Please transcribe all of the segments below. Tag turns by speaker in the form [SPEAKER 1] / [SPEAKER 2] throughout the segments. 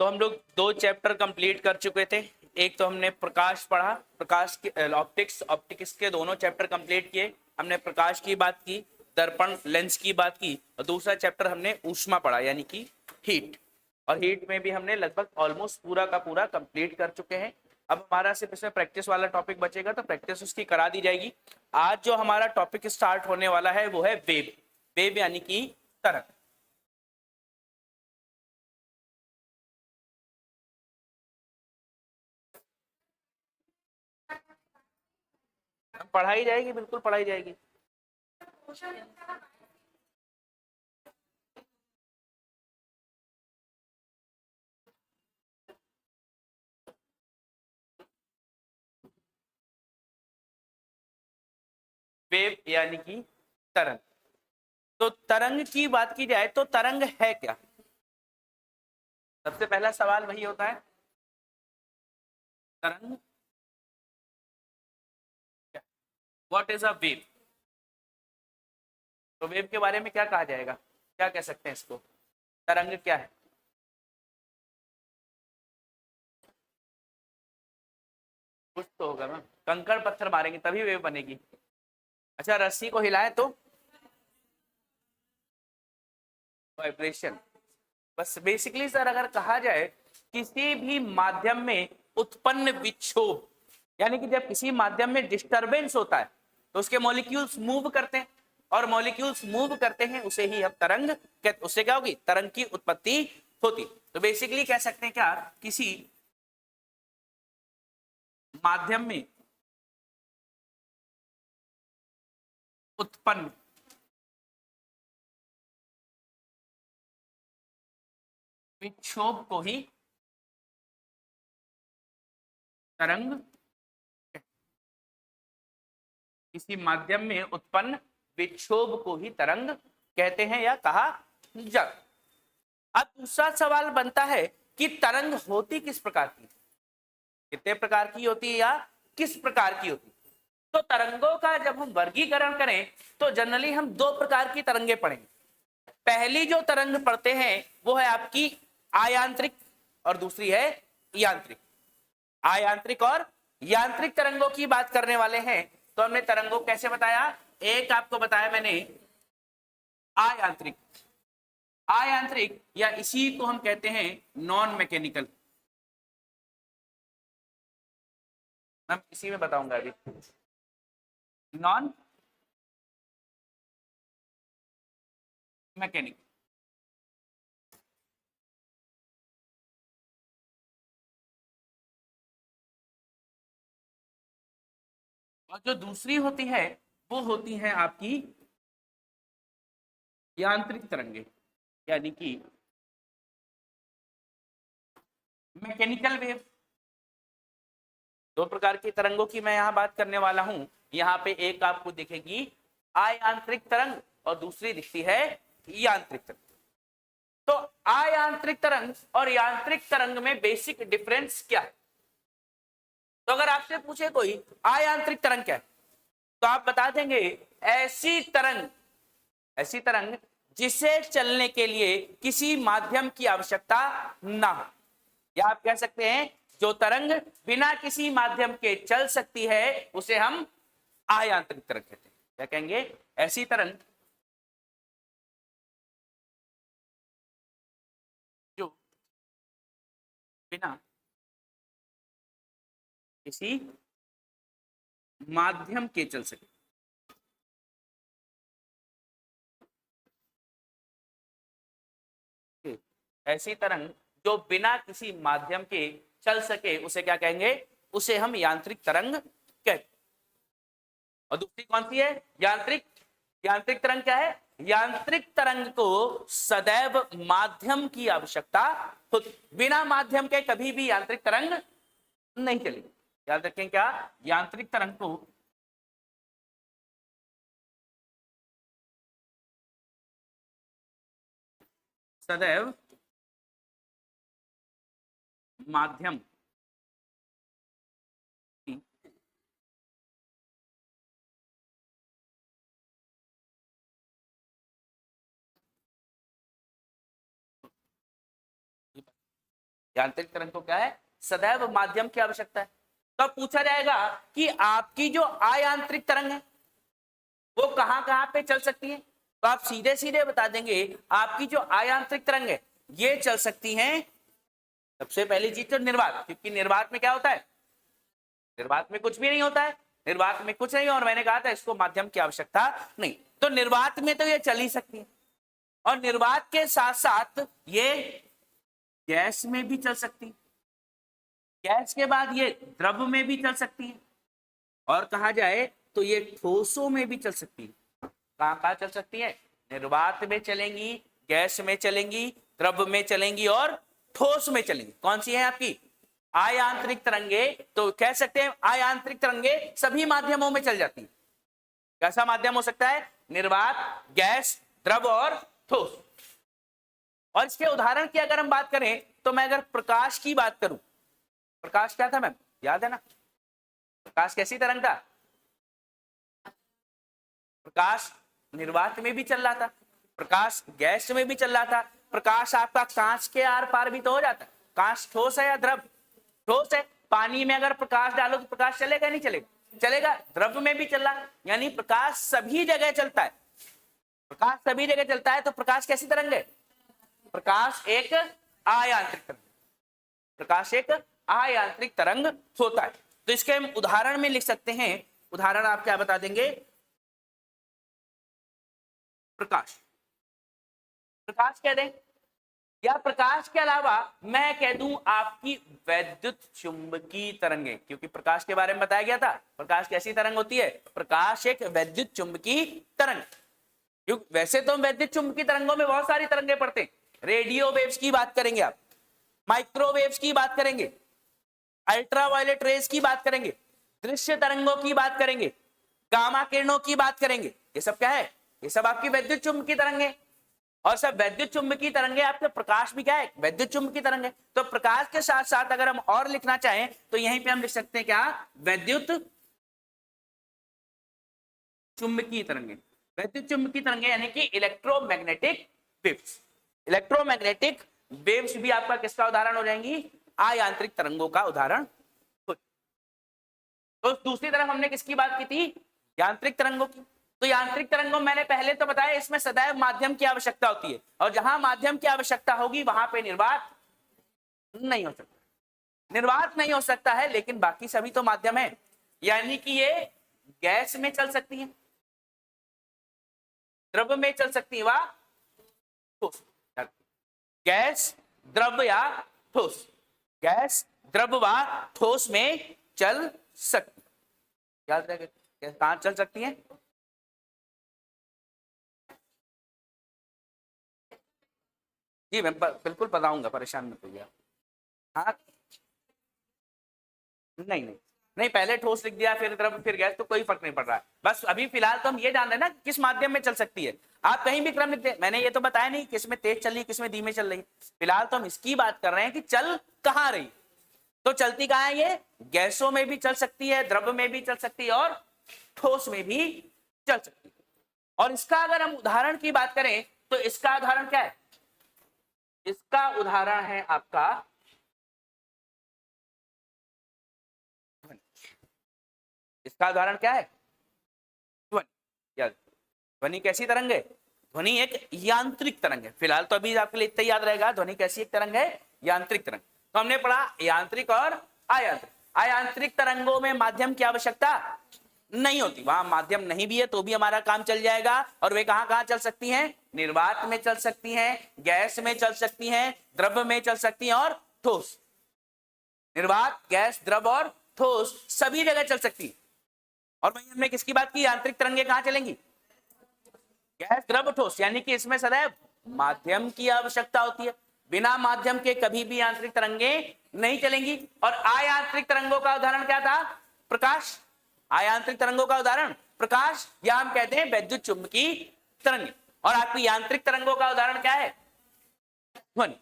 [SPEAKER 1] तो हम लोग 2 चैप्टर कंप्लीट कर चुके थे। एक तो हमने प्रकाश पढ़ा, प्रकाश के ऑप्टिक्स के दोनों चैप्टर कंप्लीट किए। हमने प्रकाश की बात की, दर्पण लेंस की बात की, और दूसरा चैप्टर हमने ऊष्मा पढ़ा यानी कि हीट। और हीट में भी हमने लगभग ऑलमोस्ट पूरा का पूरा कंप्लीट कर चुके हैं। अब हमारा सिर्फ इसमें प्रैक्टिस वाला टॉपिक बचेगा, तो प्रैक्टिस उसकी करा दी जाएगी। आज जो हमारा टॉपिक स्टार्ट होने वाला है वो है वेव। वेव यानी कि तरंग। पढ़ाई जाएगी, बिल्कुल पढ़ाई जाएगी। वेव यानी कि तरंग। तो तरंग की बात की जाए तो तरंग है क्या? सबसे पहला सवाल वही होता है, तरंग क्या? What is a wave? तो वेव के बारे में क्या कहा जाएगा, क्या कह सकते हैं इसको? तरंग क्या है? कुछ तो होगा ना, कंकड़ पत्थर मारेंगे तभी वेव बनेगी। अच्छा, रस्सी को हिलाए तो वाइब्रेशन। बस बेसिकली सर अगर कहा जाए किसी भी माध्यम में उत्पन्न विक्षोभ, यानी कि जब किसी माध्यम में डिस्टरबेंस होता है तो उसके मॉलिक्यूल्स मूव करते हैं, और मॉलिक्यूल्स मूव करते हैं उसे ही हम तरंग कहते। उससे क्या होगी? तरंग की उत्पत्ति होती। तो बेसिकली कह सकते हैं क्या, किसी माध्यम में उत्पन्न विक्षोभ को ही तरंग, किसी माध्यम में उत्पन्न विक्षोभ को ही तरंग कहते हैं या कहा जाता। अब दूसरा सवाल बनता है कि तरंग होती किस प्रकार की, कितने प्रकार की होती है या किस प्रकार की होती है? तो तरंगों का जब हम वर्गीकरण करें तो जनरली हम 2 प्रकार की तरंगे पढ़ेंगे। पहली जो तरंग पढ़ते हैं वो है आपकी आयांत्रिक, और दूसरी है यांत्रिक। आयांत्रिक और यांत्रिक तरंगों की बात करने वाले हैं। तो हमने तरंगों कैसे बताया, एक आपको बताया मैंने आयांत्रिक। आयांत्रिक या इसी को हम कहते हैं नॉन मैकेनिकल। मैं इसी में बताऊंगा अभी, नॉन मैकेनिकल। और जो दूसरी होती है वो होती है आपकी यांत्रिक तरंगे, यानी कि मैकेनिकल वेव। 2 प्रकार की तरंगों की मैं यहाँ बात करने वाला हूं। यहाँ पे एक आपको दिखेगी आयांत्रिक तरंग और दूसरी दिखती है यांत्रिक तरंग। तो आयांत्रिक तरंग और यांत्रिक तरंग में बेसिक डिफरेंस क्या है? तो अगर आपसे पूछे कोई आयांत्रिक तरंग क्या है, तो आप बता देंगे ऐसी तरंग, ऐसी तरंग जिसे चलने के लिए किसी माध्यम की आवश्यकता ना हो। या आप कह सकते हैं जो तरंग बिना किसी माध्यम के चल सकती है उसे हम आयांत्रिक तरंग कहते हैं। क्या कहेंगे? ऐसी तरंग जो बिना किसी माध्यम के चल सके। ऐसी तरंग जो बिना किसी माध्यम के चल सके उसे क्या कहेंगे? उसे हम यांत्रिक तरंग कहते हैं। और दूसरी कौन सी है? यांत्रिक। यांत्रिक तरंग क्या है? यांत्रिक तरंग को सदैव माध्यम की आवश्यकता होती, बिना माध्यम के कभी भी यांत्रिक तरंग नहीं चलेगी। याद रखें क्या, यांत्रिक तरंग को सदैव माध्यम की यांत्रिक तरंग को क्या है, सदैव माध्यम की आवश्यकता है। तो अब पूछा जाएगा कि आपकी जो अयांत्रिक तरंग है वो कहां कहां पे चल सकती है, तो आप सीधे सीधे बता देंगे आपकी जो अयांत्रिक तरंग है ये चल सकती है, सबसे पहली चीज तो निर्वात, क्योंकि निर्वात में क्या होता है, निर्वात में कुछ भी नहीं होता है, निर्वात में कुछ नहीं, और मैंने कहा था इसको माध्यम की आवश्यकता नहीं, तो निर्वात में तो ये चल ही सकती है। और निर्वात के साथ साथ ये गैस में भी चल सकती है, गैस के बाद ये द्रव में भी चल सकती है, और कहा जाए तो ये ठोसों में भी चल सकती है। कहां कहां चल सकती है, निर्वात में चलेंगी, गैस में चलेंगी, द्रव में चलेंगी और ठोस में चलेंगी। कौन सी है आपकी अयांत्रिक तरंगे, तो कह सकते हैं अयांत्रिक तरंगे सभी माध्यमों में चल जाती है। कैसा माध्यम हो सकता है, निर्वात, गैस, द्रव और ठोस। और इसके उदाहरण की अगर हम बात करें तो मैं अगर प्रकाश की बात करूं, प्रकाश क्या था मैम, याद है ना, प्रकाश कैसी तरंग था, प्रकाश निर्वात में भी चल रहा था, प्रकाश गैस में भी चल रहा था, प्रकाश आपका कांच के आर पार भी तो हो जाता है। कांच ठोस है या द्रव, ठोस है, पानी में अगर प्रकाश डालो तो प्रकाश चलेगा नहीं चलेगा, चलेगा, द्रव में भी चल रहा, यानी प्रकाश सभी जगह चलता है, प्रकाश सभी जगह चलता है। तो प्रकाश कैसी तरंग है, प्रकाश एक अयांत्रिक तरंग, प्रकाश एक अयांत्रिक तरंग होता है। तो इसके हम उदाहरण में लिख सकते हैं, उदाहरण आप क्या बता देंगे, प्रकाश, प्रकाश कह दें, या प्रकाश के अलावा मैं कह दूं आपकी वैद्युत चुंबकीय तरंगे, क्योंकि प्रकाश के बारे में बताया गया था, प्रकाश कैसी तरंग होती है, प्रकाश एक वैद्युत चुंबकीय तरंग। क्योंकि वैसे तो वैद्युत चुंबकीय तरंगों में बहुत सारी तरंगे पड़ते हैं, रेडियो वेव्स की बात करेंगे आप, माइक्रोवेव्स की बात करेंगे, अल्ट्रावायलेट रेज की बात करेंगे, दृश्य तरंगों की बात करेंगे, गामा किरणों की बात करेंगे, ये सब क्या है, ये सब आपकी वैद्युत चुंबकीय तरंगे। और सब वैद्युत चुंबकीय तरंगे, आपके प्रकाश भी क्या है, वैद्युत चुंबकीय तरंग है। तो प्रकाश के साथ साथ अगर हम और लिखना चाहें तो यहीं पे हम लिख सकते हैं क्या, वैद्युत चुंबकीय तरंगे, वैद्युत चुंबकीय तरंगे यानी कि इलेक्ट्रोमैग्नेटिक वेव्स। इलेक्ट्रोमैग्नेटिक वेव्स भी आपका किसका उदाहरण हो जाएंगी, अयांत्रिक तरंगों का उदाहरण। तो दूसरी तरफ हमने किसकी बात की थी, यांत्रिक तरंगों की। तो यांत्रिक तरंगों मैंने पहले तो बताया इसमें सदैव माध्यम की आवश्यकता होती है, और जहां माध्यम की आवश्यकता होगी वहां पे निर्वात नहीं हो सकता, निर्वात नहीं हो सकता है, लेकिन बाकी सभी तो माध्यम है, यानी कि ये गैस में चल सकती है, द्रव में चल सकती है, वा ठोस, गैस, द्रव या ठोस, गैस, द्रव व ठोस में चल सकती, याद रखें कहां चल सकती है, जी मैं बिल्कुल बताऊंगा, परेशान मत होइए। हाँ नहीं नहीं नहीं, पहले ठोस लिख दिया फिर द्रव फिर गैस, तो कोई फर्क नहीं पड़ रहा है, बस अभी फिलहाल तो हम ये जान रहे हैं ना किस माध्यम में चल सकती है। आप कहीं भी क्रम लिख दे, मैंने ये तो बताया नहीं किस में तेज चल रही किस में धीमे चल रही, फिलहाल तो हम इसकी बात कर रहे हैं कि चल कहाँ रही। तो चलती कहाँ है ये, गैसों में भी चल सकती है, द्रव में भी चल सकती है और ठोस में भी चल सकती है। और इसका अगर हम उदाहरण की बात करें तो इसका उदाहरण क्या है, इसका उदाहरण है आपका ध्वनि। इसका उदाहरण क्या है, ध्वनि। ध्वनि कैसी तरंग है, ध्वनि एक यांत्रिक तरंग है। फिलहाल तो अभी आपके लिए इतना याद रहेगा, ध्वनि कैसी एक तरंग है, यांत्रिक तरंग। तो हमने पढ़ा यांत्रिक और अयांत्रिक। अयांत्रिक तरंगों में माध्यम की आवश्यकता नहीं होती, वहां माध्यम नहीं भी है तो भी हमारा काम चल जाएगा। और वे कहां कहां चल सकती हैं, निर्वात में चल सकती हैं, गैस में चल सकती हैं, द्रव में चल सकती हैं और ठोस। निर्वात, गैस, द्रव और ठोस सभी जगह चल सकती है। और वहीं हमने किसकी बात की, यांत्रिक तरंगे कहां चलेंगी, गैस, द्रव, ठोस, यानी कि इसमें सदैव माध्यम की आवश्यकता होती है, बिना माध्यम के कभी भी यांत्रिक तरंगे नहीं चलेंगी। और अयांत्रिक तरंगों का उदाहरण क्या था, प्रकाश। अयांत्रिक तरंगों का उदाहरण प्रकाश, या हम कहते हैं वैद्युत चुंबकीय तरंगे। और आपकी यांत्रिक तरंगों का उदाहरण क्या है, ध्वनि।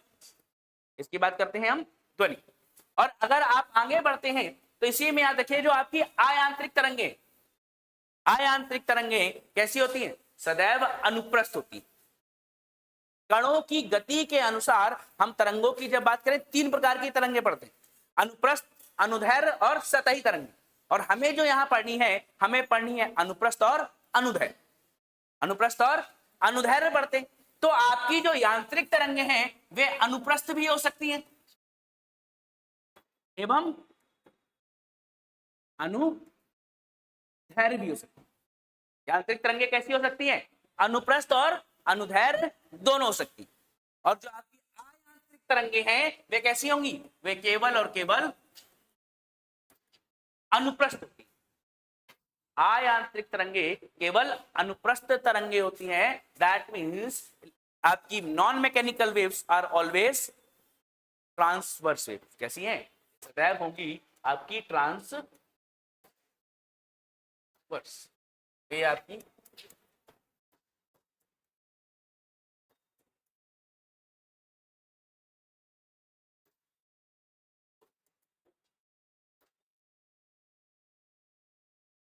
[SPEAKER 1] इसकी बात करते हैं हम, ध्वनि। और अगर आप आगे बढ़ते हैं तो इसी में याद रखिए जो आपकी अयांत्रिक तरंगे, अयांत्रिक तरंगे कैसी होती हैं, सदैव अनुप्रस्थ होती है। कणों की गति के अनुसार हम तरंगों की जब बात करें, 3 प्रकार की तरंगे पढ़ते हैं, अनुप्रस्थ, अनुदैर्घ्य और सतही तरंगे। और हमें जो यहां पढ़नी है, हमें पढ़नी है अनुप्रस्थ और अनुदैर्घ्य। अनुप्रस्थ और अनुदैर्घ्य पढ़ते हैं। तो आपकी जो यांत्रिक तरंगे हैं वे अनुप्रस्थ भी हो सकती हैं एवं अनुदैर्घ्य भी हो सकती है। यांत्रिक तरंगे कैसी हो सकती हैं? अनुप्रस्थ और अनुदैर्घ्य दोनों हो सकती है। और जो आपकी अयांत्रिक तरंगे हैं वे कैसी होंगी? वे केवल और केवल अनुप्रस्थ होती है। अयांत्रिक तरंगे केवल अनुप्रस्थ तरंगे होती हैं। दैट मीन्स आपकी non mechanical waves are always transverse wave. कैसी हैं? सदैव होंगी आपकी ट्रांसवर्स। ये आपकी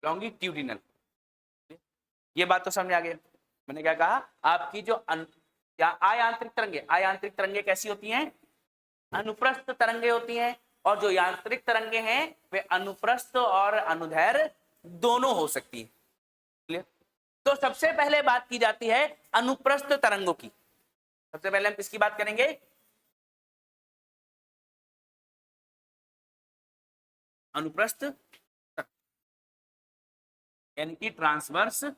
[SPEAKER 1] लॉन्गिट्यूडिनल। ये बात तो समझ आ गया। मैंने क्या कहा? आपकी जो अयांत्रिक तरंगे, अयांत्रिक तरंगे कैसी होती हैं? अनुप्रस्थ तरंगे होती हैं। और जो यांत्रिक तरंगे हैं वे अनुप्रस्थ और अनुदैर्घ्य दोनों हो सकती है। क्लियर? तो सबसे पहले बात की जाती है अनुप्रस्थ तरंगों की। सबसे पहले हम किसकी बात करेंगे? अनुप्रस्थ यानी कि ट्रांसवर्स। तो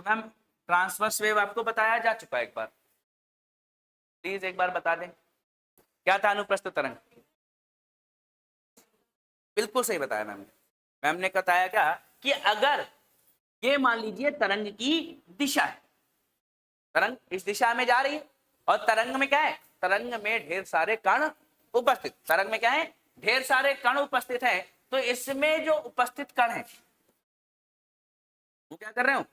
[SPEAKER 1] मैम ट्रांसवर्स वेव आपको बताया जा चुका है एक बार, प्लीज एक बार बता दें क्या था अनुप्रस्थ तरंग। बिल्कुल सही बताया मैम ने। मैम ने बताया क्या कि अगर ये मान लीजिए तरंग की दिशा है, तरंग इस दिशा में जा रही है और तरंग में क्या है? तरंग में ढेर सारे कण उपस्थित। तरंग में क्या है? ढेर सारे कण उपस्थित हैं। तो इसमें जो उपस्थित कण है वो क्या कर रहे हो?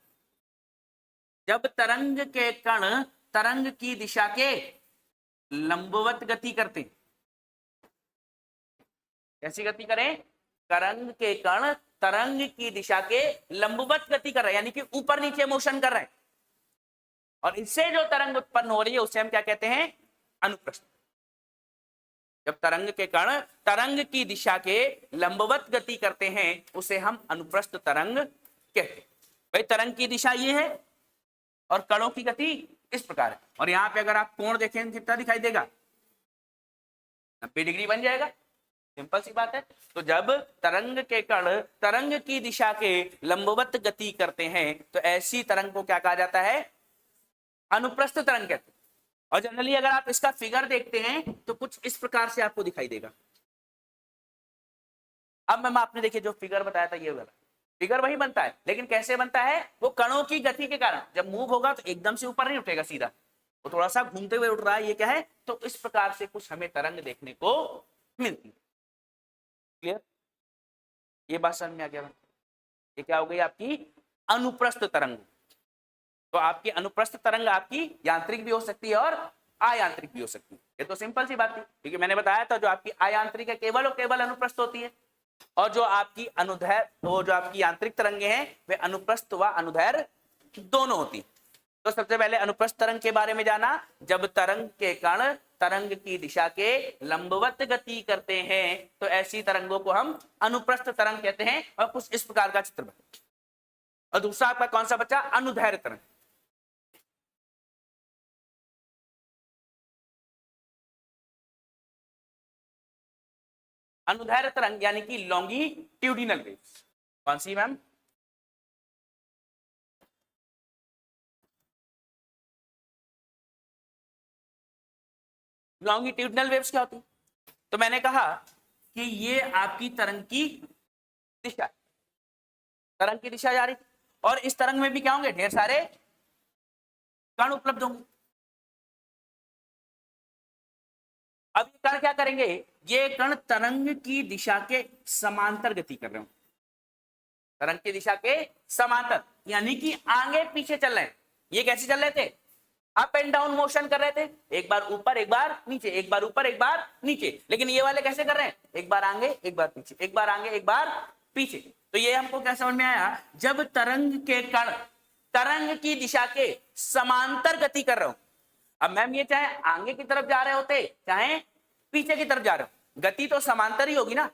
[SPEAKER 1] जब तरंग के कण तरंग की दिशा के लंबवत गति करते, कैसी गति करें? तरंग के कण तरंग की दिशा के लंबवत गति कर रहे हैं, यानी कि ऊपर नीचे मोशन कर रहे हैं। और इससे जो तरंग उत्पन्न हो रही है उसे हम क्या कहते हैं? अनुप्रस्थ। जब तरंग के कण तरंग की दिशा के लंबवत गति करते हैं उसे हम अनुप्रस्थ तरंग कहते हैं। भाई तरंग की दिशा ये है और कणों की गति इस प्रकार है। और यहां पे अगर आप कोण देखें कितना दिखाई देगा? 90 डिग्री बन जाएगा। सिंपल सी बात है। तो जब तरंग के कण तरंग की दिशा के लंबवत गति करते हैं तो ऐसी तरंग को क्या कहा जाता है? अनुप्रस्थ तरंग कहते हैं। और जनरली अगर आप इसका फिगर देखते हैं तो कुछ इस प्रकार से आपको दिखाई देगा। अब मैम आपने देखिए जो फिगर बताया था ये वाला फिगर वही बनता है, लेकिन कैसे बनता है? वो कणों की गति के कारण जब मूव होगा तो एकदम से ऊपर नहीं उठेगा सीधा, वो थोड़ा सा घूमते हुए उठ रहा है। ये क्या है? तो इस प्रकार से कुछ हमें तरंग देखने को मिलती है। क्लियर? ये बात समझ में आ गया? ये क्या हो गई आपकी अनुप्रस्थ तरंग। तो आपकी अनुप्रस्थ तरंग आपकी यांत्रिक भी हो सकती है और अयांत्रिक भी हो सकती है। ये तो सिंपल सी बात थी, क्योंकि मैंने बताया था जो आपकी अयांत्रिक है केवल और केवल अनुप्रस्थ होती है, और जो आपकी अनुदैर्घ्य, वो जो आपकी यांत्रिक तरंगे हैं वे अनुप्रस्थ व अनुदैर्घ्य दोनों होती है। तो सबसे पहले अनुप्रस्थ तरंग के बारे में जाना। जब तरंग के कण तरंग की दिशा के लंबवत गति करते हैं तो ऐसी तरंगों को हम अनुप्रस्थ तरंग कहते हैं। और कुछ इस प्रकार का चित्र बना। और दूसरा आपका कौन सा बचा? अनुदैर्घ्य तरंग। अनुदैर्घ्य तरंग यानी कि लॉन्गिट्यूडिनल वेव्स। कौन सी मैम? लॉन्गिट्यूडिनल वेव्स क्या होती? तो मैंने कहा कि ये आपकी तरंग की दिशा, तरंग की दिशा जा रही, और इस तरंग में भी क्या होंगे? ढेर सारे कण उपलब्ध होंगे। अब ये कण क्या करेंगे? ये कण तरंग की दिशा के समांतर गति कर रहे हो, तरंग की दिशा के समांतर, यानी कि आगे पीछे चल रहे हैं। ये कैसे चल रहे थे? अप एंड डाउन मोशन कर रहे थे, एक बार ऊपर एक बार नीचे, एक बार ऊपर एक बार नीचे। लेकिन ये वाले कैसे कर रहे हैं? एक बार आगे एक बार पीछे, एक बार आगे एक बार पीछे। तो ये हमको क्या समझ में आया, जब तरंग के कण तरंग की दिशा के समांतर गति कर रहे हो, अब मैम ये चाहे आगे की तरफ जा रहे होते चाहे पीछे की तरफ जा रहे हो, गति तो समांतर ही होगी ना,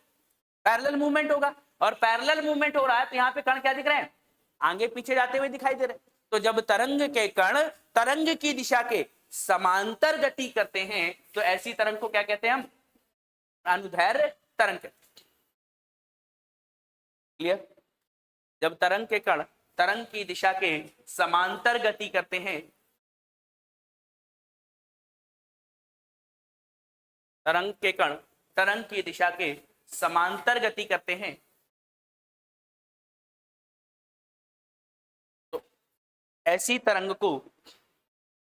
[SPEAKER 1] पैरेलल मूवमेंट होगा, और पैरेलल मूवमेंट हो रहा है तो यहाँ पे कण क्या दिख रहे हैं, आगे पीछे जाते हुए दिखाई दे रहे हैं। तो जब तरंग के कण तरंग की दिशा के समांतर गति करते हैं तो ऐसी तरंग को क्या कहते हैं हम, अनुदैर्ध्य तरंग कहते हैं। क्लियर? जब तरंग के कण तरंग की दिशा के समांतर गति करते हैं, तरंग के कण तरंग की दिशा के समांतर गति करते हैं, तो ऐसी तरंग को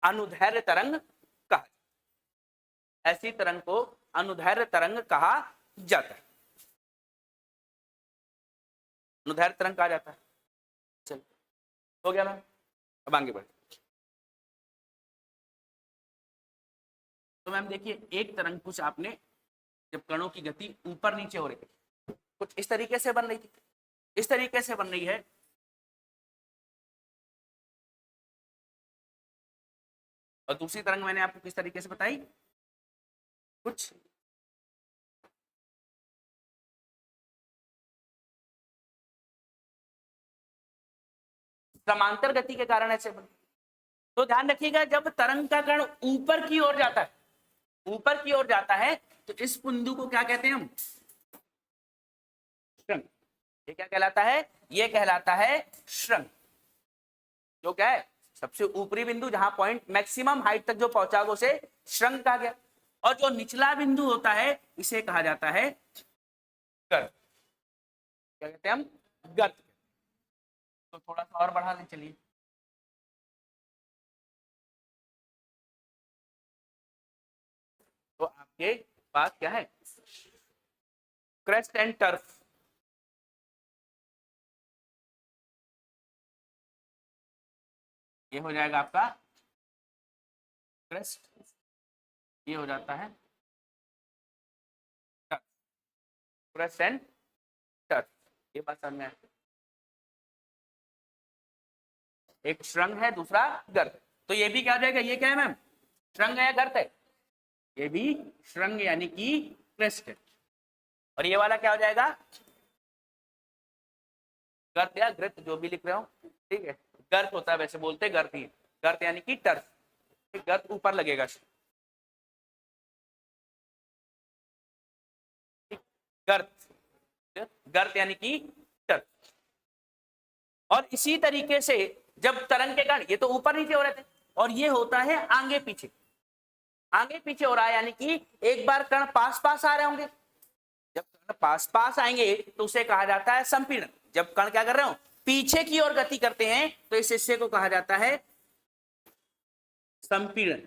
[SPEAKER 1] अनुदैर्ध्य तरंग कहा, ऐसी तरंग को अनुदैर्ध्य तरंग कहा जाता है, अनुदैर्ध्य तरंग कहा जाता है। चलो हो गया मैम, अब आगे बढ़े। तो मैम देखिए, एक तरंग कुछ आपने, जब कणों की गति ऊपर नीचे हो रही थी कुछ इस तरीके से बन रही थी, इस तरीके से बन रही है, और दूसरी तरंग मैंने आपको किस तरीके से बताई, कुछ समांतर गति के कारण ऐसे बन। तो ध्यान रखिएगा, जब तरंग का कण ऊपर की ओर जाता है, ऊपर की ओर जाता है तो इस बिंदु को क्या कहते हैं हम, श्रृंग। ये क्या कहलाता है, ये कहलाता है श्रृंग, जो क्या है सबसे ऊपरी बिंदु, जहां पॉइंट मैक्सिमम हाइट तक जो पहुंचा उसे श्रृंग कहा गया, और जो निचला बिंदु होता है इसे कहा जाता है गर्त। क्या कहते हैं हम, गर्त। तो थोड़ा सा और बढ़ा लें, चलिए। तो आपके पास क्या है, क्रेस्ट एंड टर्फ, ये हो जाएगा आपका क्रेस्ट, ये हो जाता है टर्फ, क्रेस्ट एंड टर्फ। ये बात समझ में आए, एक श्रृंग है दूसरा गर्त, तो ये भी क्या हो जाएगा, ये क्या है मैम, श्रृंग है या गर्त है, ये भी श्रृंग यानी कि क्रेस्ट है, और ये वाला क्या हो जाएगा, गर्त या ग्रत, जो भी लिख रहे हो, ठीक है। गर्त होता है, वैसे बोलते गर्त ही, गर्त यानी कि टर्फ, गर्त ऊपर लगेगा, गर्त, गर्त यानी कि टर्फ। और इसी तरीके से जब तरंग के कण ये तो ऊपर नीचे हो रहे थे, और ये होता है आगे पीछे, आगे पीछे हो रहा है, यानी कि एक बार कण पास पास आ रहे होंगे, जब कण पास पास आएंगे तो उसे कहा जाता है संपीड़न। जब कण क्या कर रहे हो, पीछे की ओर गति करते हैं तो इस हिस्से को कहा जाता है संपीड़न,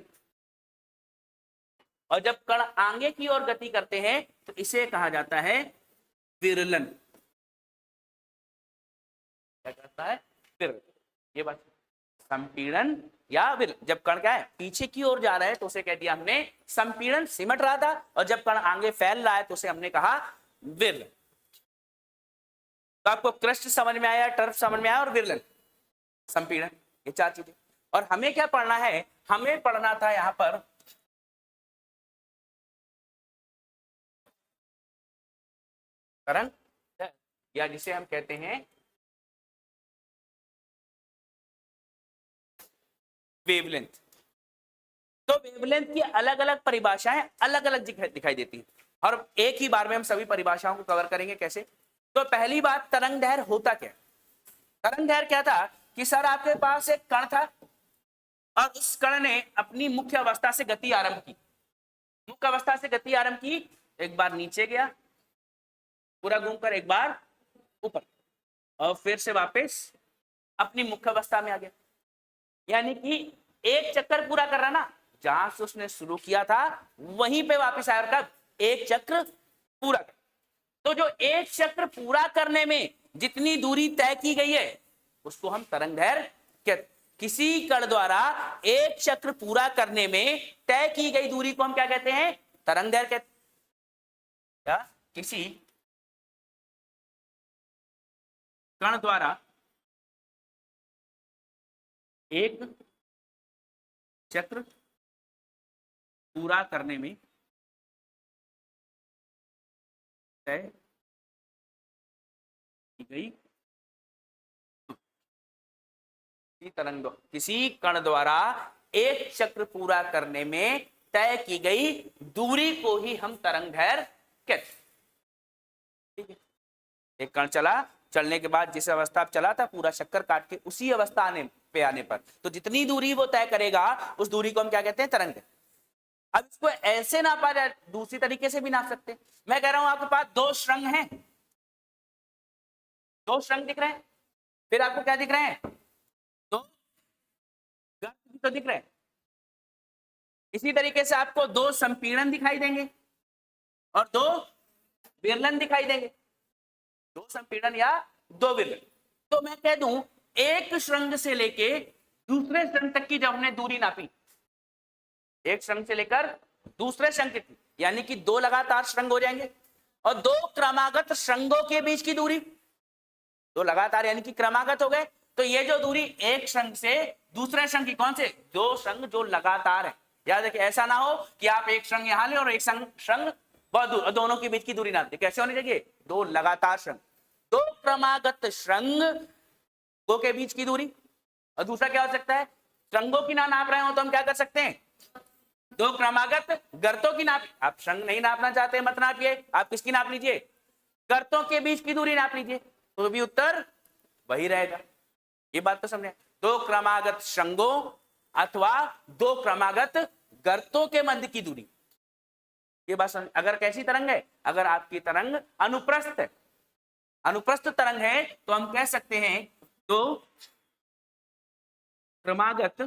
[SPEAKER 1] और जब कण आगे की ओर गति करते हैं तो इसे कहा जाता है विरलन। क्या कहता है, विरलन। ये बात, संपीड़न या विरलन। जब कण क्या है पीछे की ओर जा रहा है तो उसे कह दिया हमने संपीड़न, सिमट रहा था, और जब कण आगे फैल रहा है तो उसे हमने कहा विरलन। तो आपको क्रस्ट समझ में आया, टर्फ समझ में आया, और विरलन, संपीड़न, ये चार चीजें। और हमें क्या पढ़ना है, हमें पढ़ना था यहां पर तरंग, या जिसे हम कहते हैं वेवलेंथ। तो वेवलेंथ की अलग अलग परिभाषाएं अलग अलग दिखाई देती हैं, और एक ही बार में हम सभी परिभाषाओं को कवर करेंगे। कैसे? तो पहली बात, तरंग दैर्घ्य होता क्या? तरंग दैर्घ्य क्या था कि सर आपके पास एक कण था, और उस कण ने अपनी मुख्य अवस्था से गति आरंभ की, मुख्य अवस्था से गति आरंभ की, एक बार नीचे गया पूरा घूमकर, एक बार ऊपर, और फिर से वापस अपनी मुख्य अवस्था में आ गया। यानी कि एक चक्कर पूरा कर रहा ना, जहां से उसने शुरू किया था वहीं पे वापस आया, कब? एक चक्र पूरा कर। तो जो एक चक्र पूरा करने में जितनी दूरी तय की गई है उसको हम तरंग दैर्घ्य कहते। किसी कण द्वारा एक चक्र पूरा करने में तय की गई दूरी को हम क्या कहते हैं? तरंग दैर्घ्य कहते हैं। किसी कण द्वारा एक चक्र पूरा करने में तय की गई किसी कण द्वारा एक चक्र पूरा करने में तय की गई दूरी को ही हम तरंग दैर्घ्य कहते हैं। ठीक है, एक कण चला, चलने के बाद जिस अवस्था आप चला था पूरा चक्कर काट के उसी अवस्था आने पर तो जितनी दूरी वो तय करेगा उस दूरी को हम क्या कहते हैं, तरंग दैर्घ्य। अब इसको ऐसे नापा जाए, दूसरी तरीके से भी नाप सकते हैं। मैं कह रहा हूं आपके पास दो श्रृंग हैं, दो श्रृंग दिख रहे हैं, फिर आपको क्या दिख रहे हैं, दो गर्त तो दिख रहे हैं। इसी तरीके से आपको दो संपीड़न दिखाई देंगे और दो विरलन दिखाई देंगे, दो संपीड़न या दो विरलन। तो मैं कह दूं एक श्रृंग से लेके दूसरे श्रृंग तक की जब हमने दूरी नापी, एक श्रृंग से लेकर दूसरे श्रृंग की, यानी कि दो लगातार श्रृंग हो जाएंगे, और दो क्रमागत श्रृंगों के बीच की दूरी, दो लगातार यानी कि क्रमागत हो गए। तो ये जो दूरी एक श्रृंग से दूसरे श्रृंग की, कौन से, दो श्रृंग जो लगातार है। याद रखिए ऐसा ना हो कि आप एक श्रृंग यहां ले और एक श्रृंग बहुत दूर, दोनों के बीच की दूरी नापते। कैसे होनी चाहिए, दो लगातार श्रृंग, दो क्रमागत श्रृंगों के बीच की दूरी। और दूसरा क्या हो सकता है, श्रृंगों की ना नाप रहे हो तो हम क्या कर सकते हैं, दो क्रमागत गर्तों की नाप। आप श्रृंग नहीं नापना चाहते मत नापिए, आप किसकी नाप लीजिए, गर्तों के बीच की दूरी नाप लीजिए, तो भी उत्तर वही रहेगा। ये बात तो समझे, दो क्रमागत श्रृंगों अथवा दो क्रमागत गर्तों के मध्य की दूरी, ये बात समझ। अगर कैसी तरंग है, अगर आपकी तरंग अनुप्रस्थ है, अनुप्रस्थ तरंग है, तो हम कह सकते हैं दो क्रमागत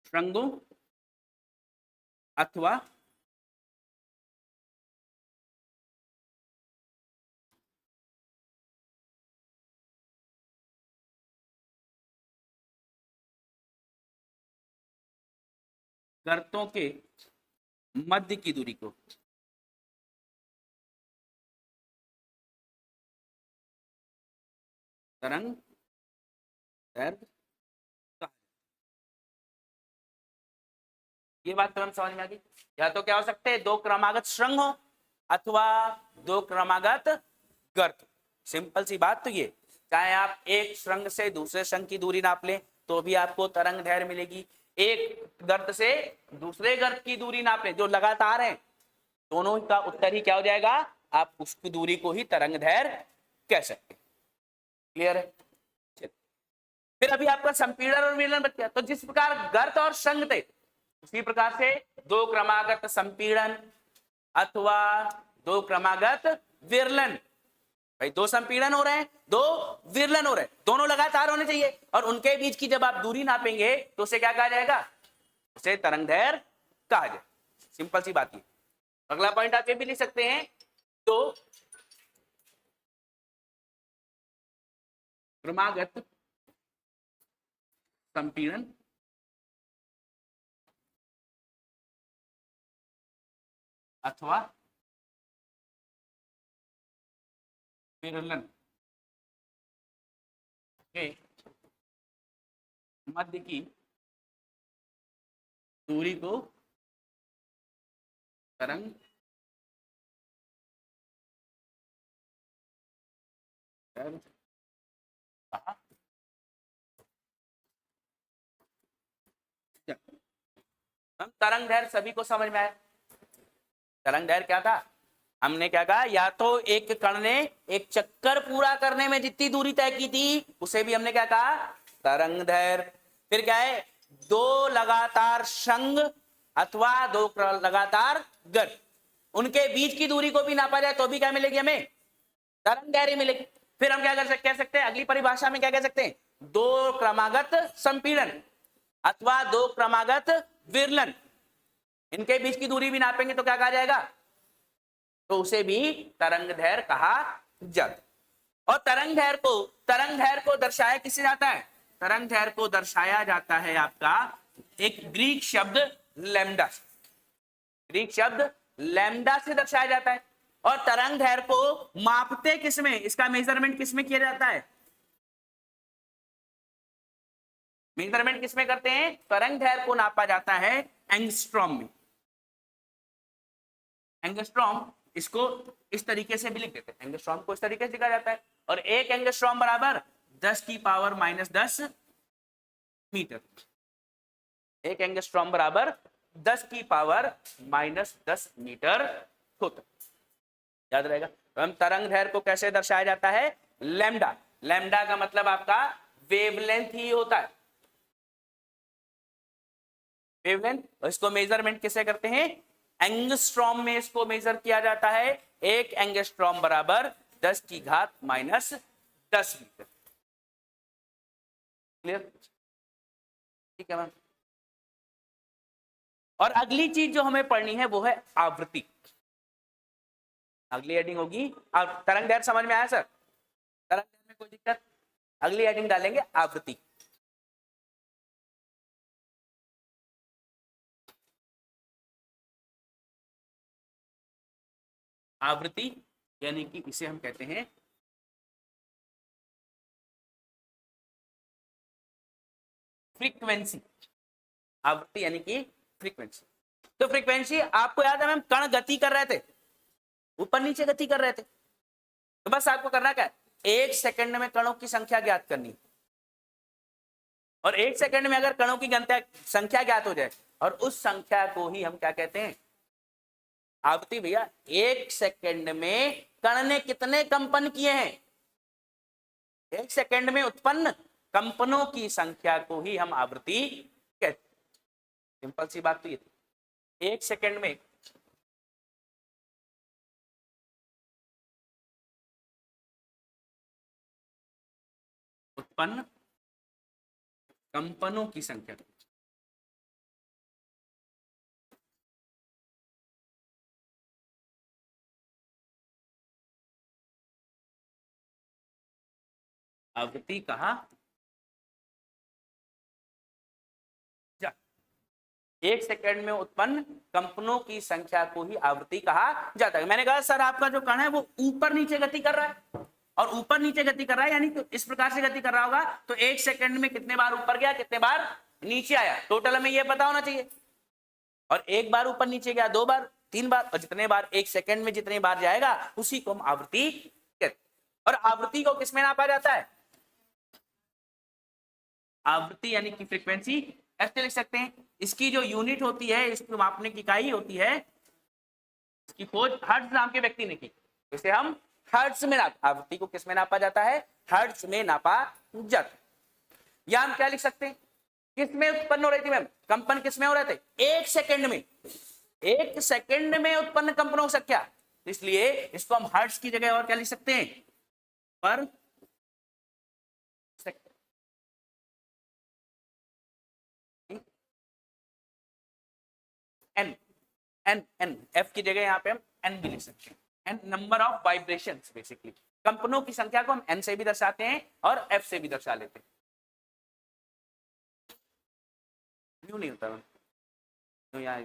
[SPEAKER 1] श्रृंगों अथवा गर्तों के मध्य की दूरी को तरंग दैर्घ्य। ये बात तो हम समझ में आ गई। या तो क्या हो सकते हैं, दो क्रमागत श्रृंग हो अथवा दो क्रमागत गर्त। सिंपल सी बात तो ये, चाहे आप एक श्रृंग से दूसरे श्रृंग की दूरी नाप लें तो भी आपको तरंग दैर्घ्य मिलेगी, एक गर्त से दूसरे गर्त की दूरी नाप लें जो लगातार है, दोनों का उत्तर ही क्या हो जाएगा, आप उस दूरी को ही तरंग दैर्घ्य कह सकते हैं। क्लियर है। फिर अभी आपका संपीड़न और विरलन बच गया। तो जिस प्रकार गर्त और श्रृंग थे उसी प्रकार से दो क्रमागत संपीड़न अथवा दो क्रमागत विरलन। भाई दो संपीड़न हो रहे हैं, दो विरलन हो रहे हैं, दोनों लगातार होने चाहिए, और उनके बीच की जब आप दूरी नापेंगे तो उसे क्या कहा जाएगा, उसे तरंग दैर्घ्य कहा जाए। सिंपल सी बात है। अगला पॉइंट आप ये भी लिख सकते हैं, तो क्रमागत संपीड़न अथवा विरलन के मध्य की दूरी को तरंग दैर्घ्य कहा। हम तरंग दैर्घ्य सभी को समझ में आया। तरंग दैर्घ्य क्या था, हमने क्या कहा, या तो एक कण ने एक चक्कर पूरा करने में जितनी दूरी तय की थी उसे भी हमने क्या कहा, तरंग दैर्घ्य। फिर क्या है, दो लगातार श्रृंग अथवा दो लगातार गर्त, उनके बीच की दूरी को भी नापा जाए तो भी क्या मिलेगी, हमें तरंग दैर्घ्य मिलेगी। फिर हम क्या कह सकते हैं, अगली परिभाषा में क्या कह सकते हैं, दो क्रमागत संपीड़न अथवा दो क्रमागत विरलन, इनके बीच की दूरी भी नापेंगे तो क्या कहा जाएगा, तो उसे भी तरंग दैर्घ्य कहा जाता। और तरंग दैर्घ्य को दर्शाया किससे जाता है, तरंग दैर्घ्य को दर्शाया जाता है आपका एक ग्रीक शब्द लैम्डा, ग्रीक शब्द लैम्डा से दर्शाया जाता है। और तरंग दैर्घ्य को मापते किसमें, इसका मेजरमेंट किसमें किया जाता है, मेजरमेंट किसमें करते हैं, तरंग दैर्घ्य को नापा जाता है एंगस्ट्रॉम में। एंगस्ट्रॉम, इसको इस तरीके से भी लिख देते हैं, एंगस्ट्रॉम को इस तरीके से लिखा जाता है, और एक एंगस्ट्रॉम बराबर 10 की पावर -10 मीटर। एक एंगस्ट्रॉम बराबर 10 की पावर -10 मीटर होता है, याद रहेगा। तो हम तरंग दैर्घ्य को कैसे दर्शाया जाता है, लैम्डा। लैम्डा का मतलब आपका वेवलेंथ ही होता है, वेवलेंथ। और इसको मेजरमेंट किसे करते हैं, एंगस्ट्रॉम में इसको मेजर किया जाता है। एक एंगस्ट्रॉम बराबर 10 की घात -10 मीटर। क्लियर, ठीक है मैम। और अगली चीज जो हमें पढ़नी है वो है आवृत्ति। अगली हेडिंग होगी, तरंग दैर्घ्य समझ में आया सर, तरंग दैर्घ्य में कोई दिक्कत, अगली हेडिंग डालेंगे आवृत्ति। आवृत्ति यानी कि इसे हम कहते हैं फ्रीक्वेंसी। आवृत्ति यानी कि फ्रीक्वेंसी। तो फ्रीक्वेंसी आपको याद है मैम, कण गति कर रहे थे, ऊपर नीचे गति कर रहे थे, तो बस आपको करना क्या है, एक सेकंड में कणों की संख्या ज्ञात करनी, और एक सेकंड में अगर कणों की संख्या ज्ञात हो जाए, और उस संख्या को ही हम क्या कहते हैं, आवृत्ति। भैया एक सेकंड में कण ने कितने कंपन किए हैं, एक सेकंड में उत्पन्न कंपनों की संख्या को ही हम आवृत्ति कहते हैं। सिंपल सी बात तो ये थी, एक सेकंड में उत्पन्न कंपनों की संख्या, आवृत्ति कहा जा, एक सेकंड में उत्पन्न कंपनों की संख्या को ही आवृत्ति कहा जाता है। मैंने कहा सर आपका जो कण है वो ऊपर नीचे गति कर रहा है, और ऊपर नीचे गति कर रहा है यानी इस प्रकार से गति कर रहा होगा, तो एक सेकंड में कितने बार ऊपर गया, कितने बार नीचे आया, टोटल हमें ये पता होना चाहिए। और एक बार ऊपर नीचे गया, 2 बार, 3 बार, और जितने बार एक सेकंड में जितने बार जाएगा उसी को हम आवृत्ति कहते हैं। और आवृत्ति को किसमें नापा जाता है, आवृत्ति यानी कि फ्रीक्वेंसी ऐसे लिख सकते हैं। इसकी जो यूनिट होती है, इसको मापने की इकाई होती है, इसकी खोज हर्ट्ज नाम के व्यक्ति ने की, इसे हम हर्ट्ज में आवृत्ति को किसमें नापा जाता है, हर्ट्ज में नापा जाता है। या हम क्या लिख सकते हैं, किसमें उत्पन्न हो रही थी मैम, कंपन किसमें हो रहे थे, एक सेकंड में, एक सेकंड में उत्पन्न कंपनों की संख्या, इसलिए इसको हम हर्ट्ज की जगह और क्या लिख सकते हैं, पर एन, एन एन एफ की जगह यहाँ पे हम एन भी लिख सकते हैं, n number of vibrations. Basically कंपनों की संख्या को हम एन से भी दर्शाते हैं और एफ से भी दर्शा लेते हैं। क्यों नहीं होता मैम, तो यहाँ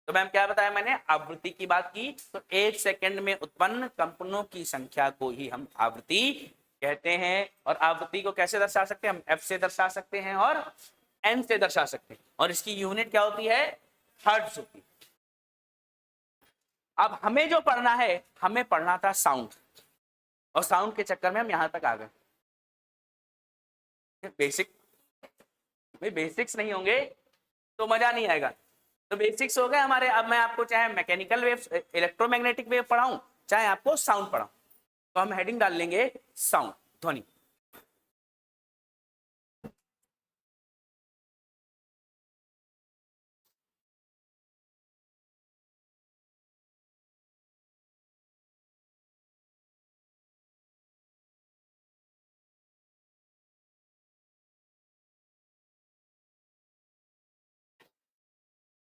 [SPEAKER 1] तो मैम क्या बताया मैंने, आवृत्ति की बात की, तो एक सेकंड में उत्पन्न कंपनों की संख्या को ही हम आवृत्ति कहते हैं। और आवृत्ति को कैसे दर्शा सकते हैं, हम एफ से दर्शा सकते हैं और एन से दर्शा सकते हैं, और इसकी यूनिट क्या होती है, हर्ट्ज होती है। अब हमें जो पढ़ना है, हमें पढ़ना था साउंड, और साउंड के चक्कर में हम यहां तक आ गए। बेसिक भाई, बेसिक्स नहीं होंगे तो मजा नहीं आएगा, तो बेसिक्स हो गए हमारे। अब मैं आपको चाहे मैकेनिकल वेव, इलेक्ट्रोमैग्नेटिक वेव पढ़ाऊं, चाहे आपको साउंड पढ़ाऊं, तो हम हेडिंग डाल लेंगे साउंड, ध्वनि।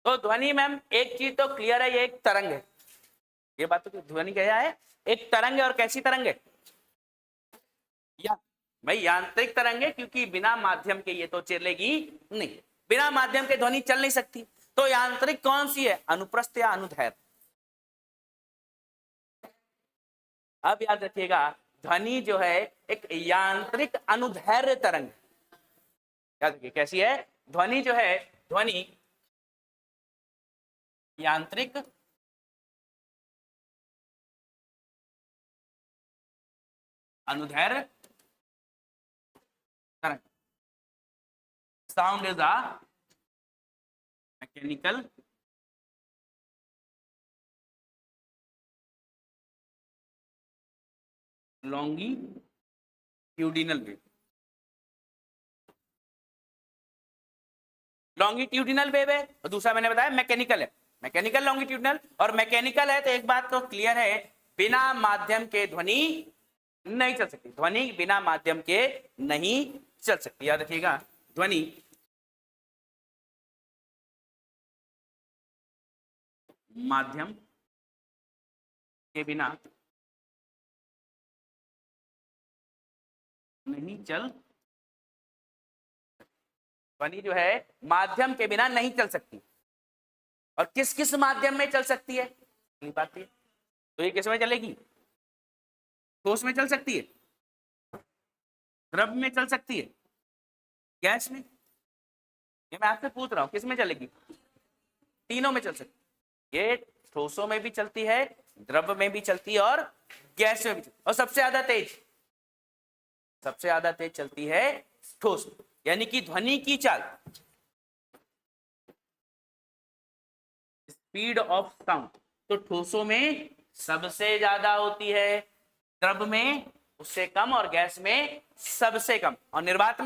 [SPEAKER 1] तो ध्वनि मैम एक चीज तो क्लियर है, ये एक तरंग है, ये बात तो ध्वनि क्या है, एक तरंग है। और कैसी तरंग है, या भाई यांत्रिक तरंग है, क्योंकि बिना माध्यम के ये तो चलेगी नहीं, बिना माध्यम के ध्वनि चल नहीं सकती। तो यांत्रिक कौन सी है, अनुप्रस्थ या अनुदैर्घ्य, अब याद रखिएगा, ध्वनि जो है एक यांत्रिक अनुदैर्घ्य तरंग। याद रखिए कैसी है ध्वनि, जो है ध्वनि यांत्रिक अनुदैर्घ्य तरंग। Sound is a mechanical longitudinal wave. Longitudinal wave है और दूसरा मैंने बताया मैकेनिकल है। मैकेनिकल लॉन्गिट्यूडिनल और मैकेनिकल है तो एक बात तो क्लियर है, बिना माध्यम के ध्वनि नहीं चल सकती। ध्वनि बिना माध्यम के नहीं चल सकती। याद रखिएगा, ध्वनि माध्यम के बिना नहीं चल, ध्वनि जो है माध्यम के बिना नहीं चल सकती। और किस किस माध्यम में चल सकती है बात है। तो ये किस में चलेगी? ठोस में चल सकती है, द्रव में चल सकती है, गैस में। ये मैं आपसे पूछ रहा हूं किस में चलेगी? तीनों में चल सकती है। ये ठोसों में भी चलती है, द्रव में भी चलती है और गैस में भी चलती है। और सबसे ज्यादा तेज चलती है ठोस। यानी कि ध्वनि की चाल, स्पीड ऑफ साउंड, तो ठोसों में सबसे ज्यादा होती है, द्रव में उससे कम और गैस में सबसे कम। और निर्वात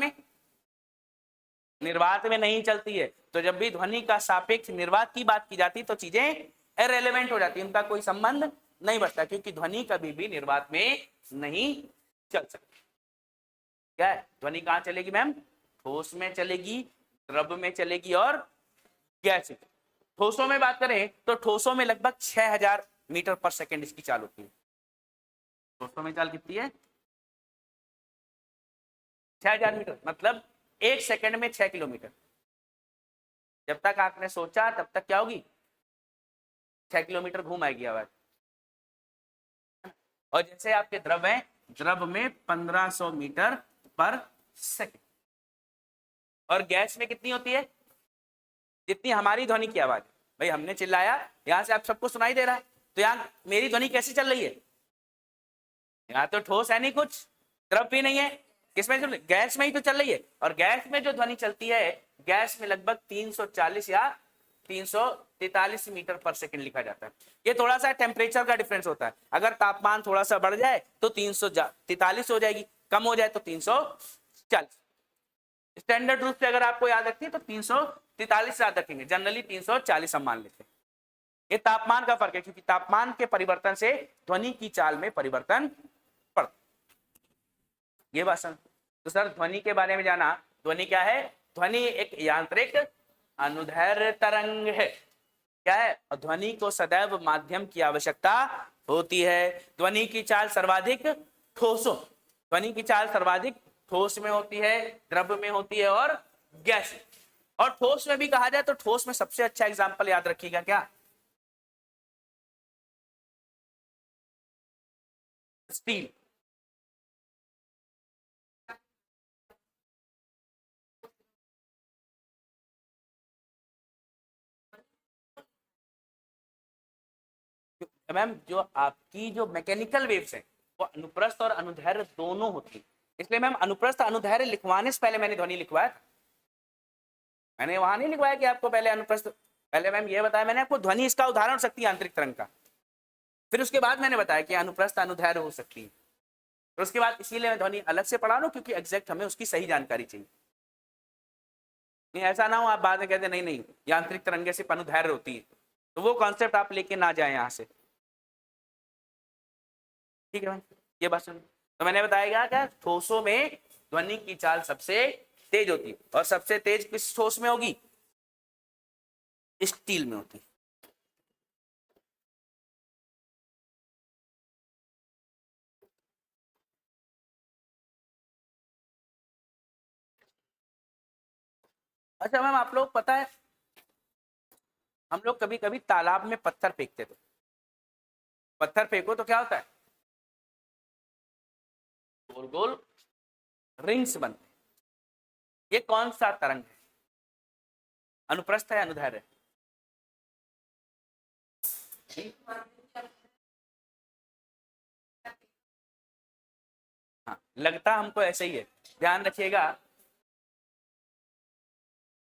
[SPEAKER 1] में नहीं चलती है। तो जब भी ध्वनि का सापेक्ष निर्वात की बात की जाती तो चीजें इररिलेवेंट हो जाती, उनका कोई संबंध नहीं बचता, क्योंकि ध्वनि कभी भी निर्वात में नहीं चल सकती। क्या है? ध्वनि कहां चलेगी मैम? ठोस में चलेगी, द्रव में चलेगी और गैस में। ठोसों में बात करें तो ठोसों में लगभग 6000 मीटर पर सेकेंड इसकी चाल होती है। ठोसों में चाल कितनी है? 6000 मीटर, मतलब 1 सेकेंड में 6 किलोमीटर। जब तक आपने सोचा तब तक क्या होगी? 6 किलोमीटर घूम आएगी आवाज। और जैसे आपके द्रव है, द्रव में 1500 मीटर पर सेकेंड। और गैस में कितनी होती है? जितनी हमारी ध्वनि की आवाज। भाई हमने चिल्लाया, यहां से आप सबको सुनाई दे रहा है, तो यहाँ मेरी ध्वनि कैसे चल रही है? यहाँ तो ठोस है नहीं कुछ, द्रव भी नहीं है, किसमें चल? गैस में ही तो चल रही है। और गैस में जो ध्वनि चलती है, गैस में लगभग 340 या 343 मीटर पर सेकंड लिखा जाता है। ये थोड़ा सा टेम्परेचर का डिफरेंस होता है। अगर तापमान थोड़ा सा बढ़ जाए तो 343 हो जाएगी, कम हो जाए तो 340। स्टैंडर्ड रूप से अगर आपको याद रखती है तो 343 याद रखेंगे, जनरली 340 हम मान लेते हैं। ये तापमान का फर्क है, क्योंकि तापमान के परिवर्तन से ध्वनि की चाल में परिवर्तन पड़ता। ये बात समझ। तो सर ध्वनि के बारे में जाना, ध्वनि क्या है? ध्वनि एक यांत्रिक अनुदैर्घ्य तरंग है। क्या है? और ध्वनि को सदैव माध्यम की आवश्यकता होती है। ध्वनि की चाल सर्वाधिक ठोसों, ध्वनि की चाल सर्वाधिक ठोस में होती है, द्रव में होती है और गैस। और ठोस में भी कहा जाए तो ठोस में सबसे अच्छा एग्जांपल याद रखिएगा क्या? स्टील। मैम जो आपकी जो मैकेनिकल वेव्स है वो अनुप्रस्थ और अनुदैर्घ्य दोनों होती है। इसलिए मैम अनुप्रस्थ अनुदैर्घ्य लिखवाने से पहले मैंने ध्वनि लिखवाया। मैंने वहां नहीं लिखवाया कि आपको पहले अनुप्रस्थ, पहले मैम ये बताया मैंने आपको ध्वनि इसका उदाहरण हो सकती है आंतरिक तरंग का। फिर उसके बाद मैंने बताया कि अनुप्रस्थ अनुदैर्घ्य हो सकती है। तो उसके बाद इसीलिए मैं ध्वनि अलग से पढ़ा रहा हूं, क्योंकि एग्जैक्ट हमें उसकी सही जानकारी चाहिए। नहीं ऐसा ना हो आप बाद में कहते नहीं नहीं यांत्रिक तरंगे सिर्फ अनुदैर्घ्य होती है, तो वो कॉन्सेप्ट आप लेके ना जाए यहाँ से। ठीक है मैम, ये बात सुन। तो मैंने बताया क्या, ठोसों में ध्वनि की चाल सबसे तेज होती है। और सबसे तेज किस ठोस में होगी? स्टील में होती है। अच्छा मैम, आप लोग पता है हम लोग कभी कभी तालाब में पत्थर फेंकते थे। पत्थर फेंको तो क्या होता है? गोल गोल रिंग्स बनते हैं। ये कौन सा तरंग है? अनुप्रस्थ है, अनुदैर्ध्य? हाँ, लगता हमको ऐसे ही है, ध्यान रखिएगा।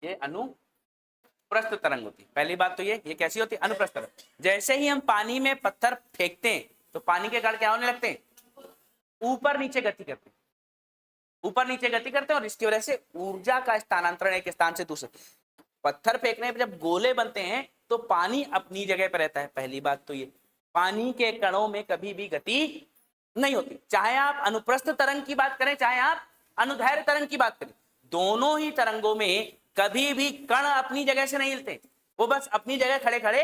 [SPEAKER 1] ये अनुप्रस्थ तरंग होती है। पहली बात तो ये कैसी होती है? अनुप्रस्थ तरंग। जैसे ही हम पानी में पत्थर फेंकते हैं तो पानी के कण क्या होने लगते हैं? ऊपर नीचे गति करते हैं, ऊपर नीचे गति करते हैं, और इसकी वजह से ऊर्जा का स्थानांतरण एक स्थान से दूसरे। पत्थर फेंकने पर जब गोले बनते हैं तो पानी अपनी जगह पर रहता है। पहली बात तो ये, पानी के कणों में कभी भी गति नहीं होती, चाहे आप अनुप्रस्थ तरंग की बात करें चाहे आप अनुदैर्ध्य तरंग की बात करें। दोनों ही तरंगों में कभी भी कण अपनी जगह से नहीं हिलते, वो बस अपनी जगह खड़े खड़े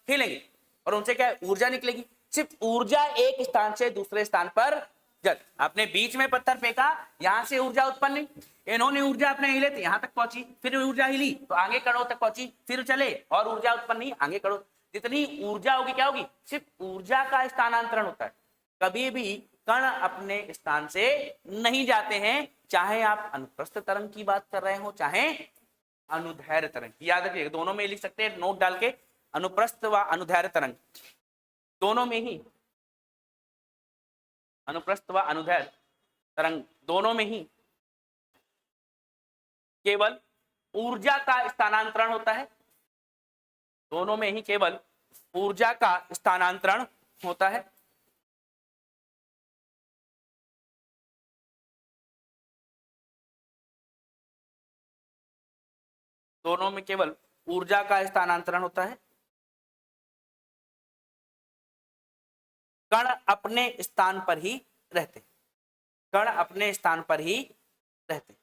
[SPEAKER 1] हिलेंगे, और उनसे क्या ऊर्जा निकलेगी? सिर्फ ऊर्जा एक स्थान से दूसरे स्थान पर। जब आपने बीच में पत्थर फेंका, यहां से ऊर्जा उत्पन्न हुई, इन्होंने ऊर्जा अपने हिले थे, यहां तक पहुंची, फिर ऊर्जा हिली तो आगे कणों तक पहुंची, फिर चले और ऊर्जा उत्पन्न हुई आगे कणों। जितनी ऊर्जा होगी क्या होगी? सिर्फ ऊर्जा का स्थानांतरण होता है, कभी भी कण अपने स्थान से नहीं जाते हैं, चाहे आप अनुप्रस्थ तरंग की बात कर रहे हो चाहे अनुदैर्ध्य तरंग। याद रखिए, दोनों में लिख सकते हैं नोट डाल के, अनुप्रस्थ व अनुदैर्ध्य तरंग दोनों में ही, अनुप्रस्थ व अनुदैर्ध्य तरंग दोनों में ही केवल ऊर्जा का स्थानांतरण होता है, दोनों में ही केवल ऊर्जा का स्थानांतरण होता है। दोनों में केवल ऊर्जा का स्थानांतरण होता है। कण अपने स्थान पर ही रहते, कण अपने स्थान पर ही रहते।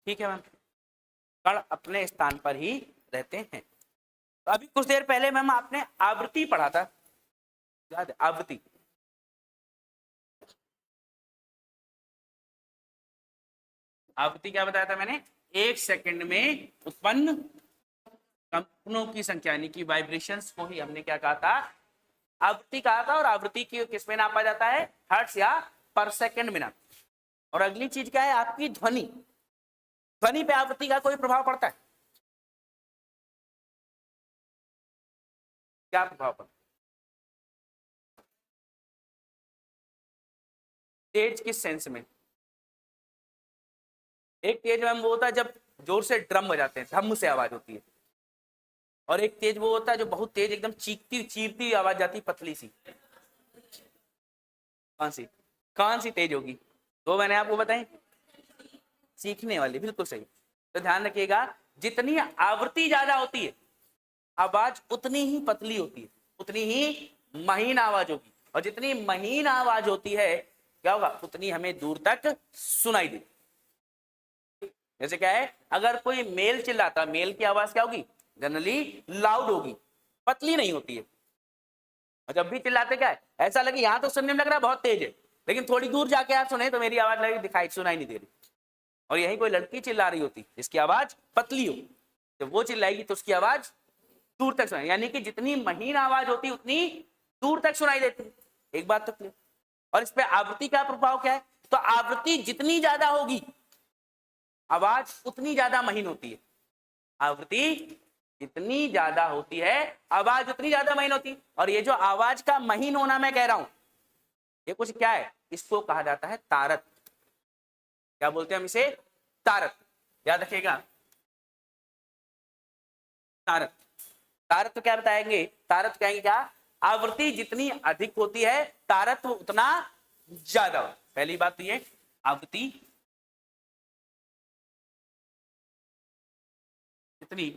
[SPEAKER 1] ठीक है मैम, कण अपने स्थान पर ही रहते हैं। तो अभी कुछ देर पहले मैम आपने आवृत्ति पढ़ा था, याद है? आवृत्ति, आवृत्ति क्या बताया था मैंने? 1 सेकंड में उत्पन्न कंपनों की संख्या, यानी कि वाइब्रेशंस को ही हमने क्या कहा था? आवृत्ति कहा था। और आवृत्ति की किस में नापा जाता है? हर्ट्ज या पर सेकंड में नापा। और अगली चीज क्या है? आपकी ध्वनि, ध्वनि पे आवृत्ति का कोई प्रभाव पड़ता है? क्या प्रभाव पड़ता है? तेज किस सेंस में? एक तेज मैम वो होता है जब जोर से ड्रम बजाते हैं, धम से आवाज होती है, और एक तेज वो होता है जो बहुत तेज एकदम चीखती चीरती आवाज जाती, पतली सी। कौन सी तेज होगी? तो मैंने आपको बताई, सीखने वाली, बिल्कुल सही। तो ध्यान रखिएगा, जितनी आवृत्ति ज्यादा होती है आवाज उतनी ही पतली होती है, उतनी ही महीन आवाज होगी, और जितनी महीन आवाज होती है क्या होगा? उतनी हमें दूर तक सुनाई देती। जैसे क्या है, अगर कोई मेल चिल्लाता, मेल की आवाज क्या होगी? जनरली लाउड होगी, पतली नहीं होती है। और जब भी चिल्लाते क्या है, ऐसा लगे यहां तो सुनने में लग रहा है बहुत तेज है, लेकिन थोड़ी दूर जाके आप सुने तो मेरी आवाज लगे दिखाई सुनाई नहीं दे रही। और यही कोई लड़की चिल्ला रही होती जिसकी आवाज पतली हो, जब वो चिल्लाएगी तो उसकी आवाज दूर तक सुनाई, यानी कि जितनी महीन आवाज होती उतनी दूर तक सुनाई देती। एक बात तो क्लियर। और इस पे आवृत्ति का प्रभाव क्या है? तो आवृत्ति जितनी ज्यादा होगी आवाज उतनी ज्यादा महीन होती है, आवृत्ति जितनी ज्यादा होती है आवाज उतनी ज्यादा महीन होती है। और ये जो आवाज का महीन होना मैं कह रहा हूं, ये कुछ क्या है? इसको कहा जाता है तारत। क्या बोलते हैं हम इसे? तारत। याद रखिएगा, तारत। तारत तो क्या बताएंगे? तारत कहेंगे क्या? आवृत्ति जितनी अधिक होती है तारत्व उतना ज्यादा। पहली बात तो ये, आवृत्ति जितनी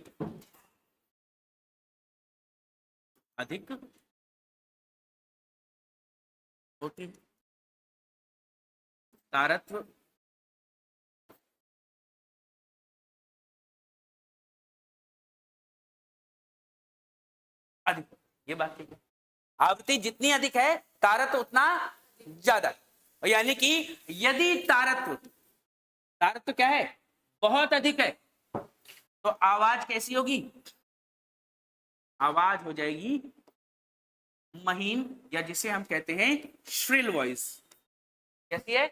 [SPEAKER 1] अधिक होती तारत्व अधिक। ये बात ठीक है, आवृत्ति जितनी अधिक है तारत्व उतना ज्यादा। यानी कि यदि तारत्व, तारत्व क्या है? बहुत अधिक है, तो आवाज कैसी होगी? आवाज हो जाएगी महीन, या जिसे हम कहते हैं श्रिल वॉइस। कैसी है?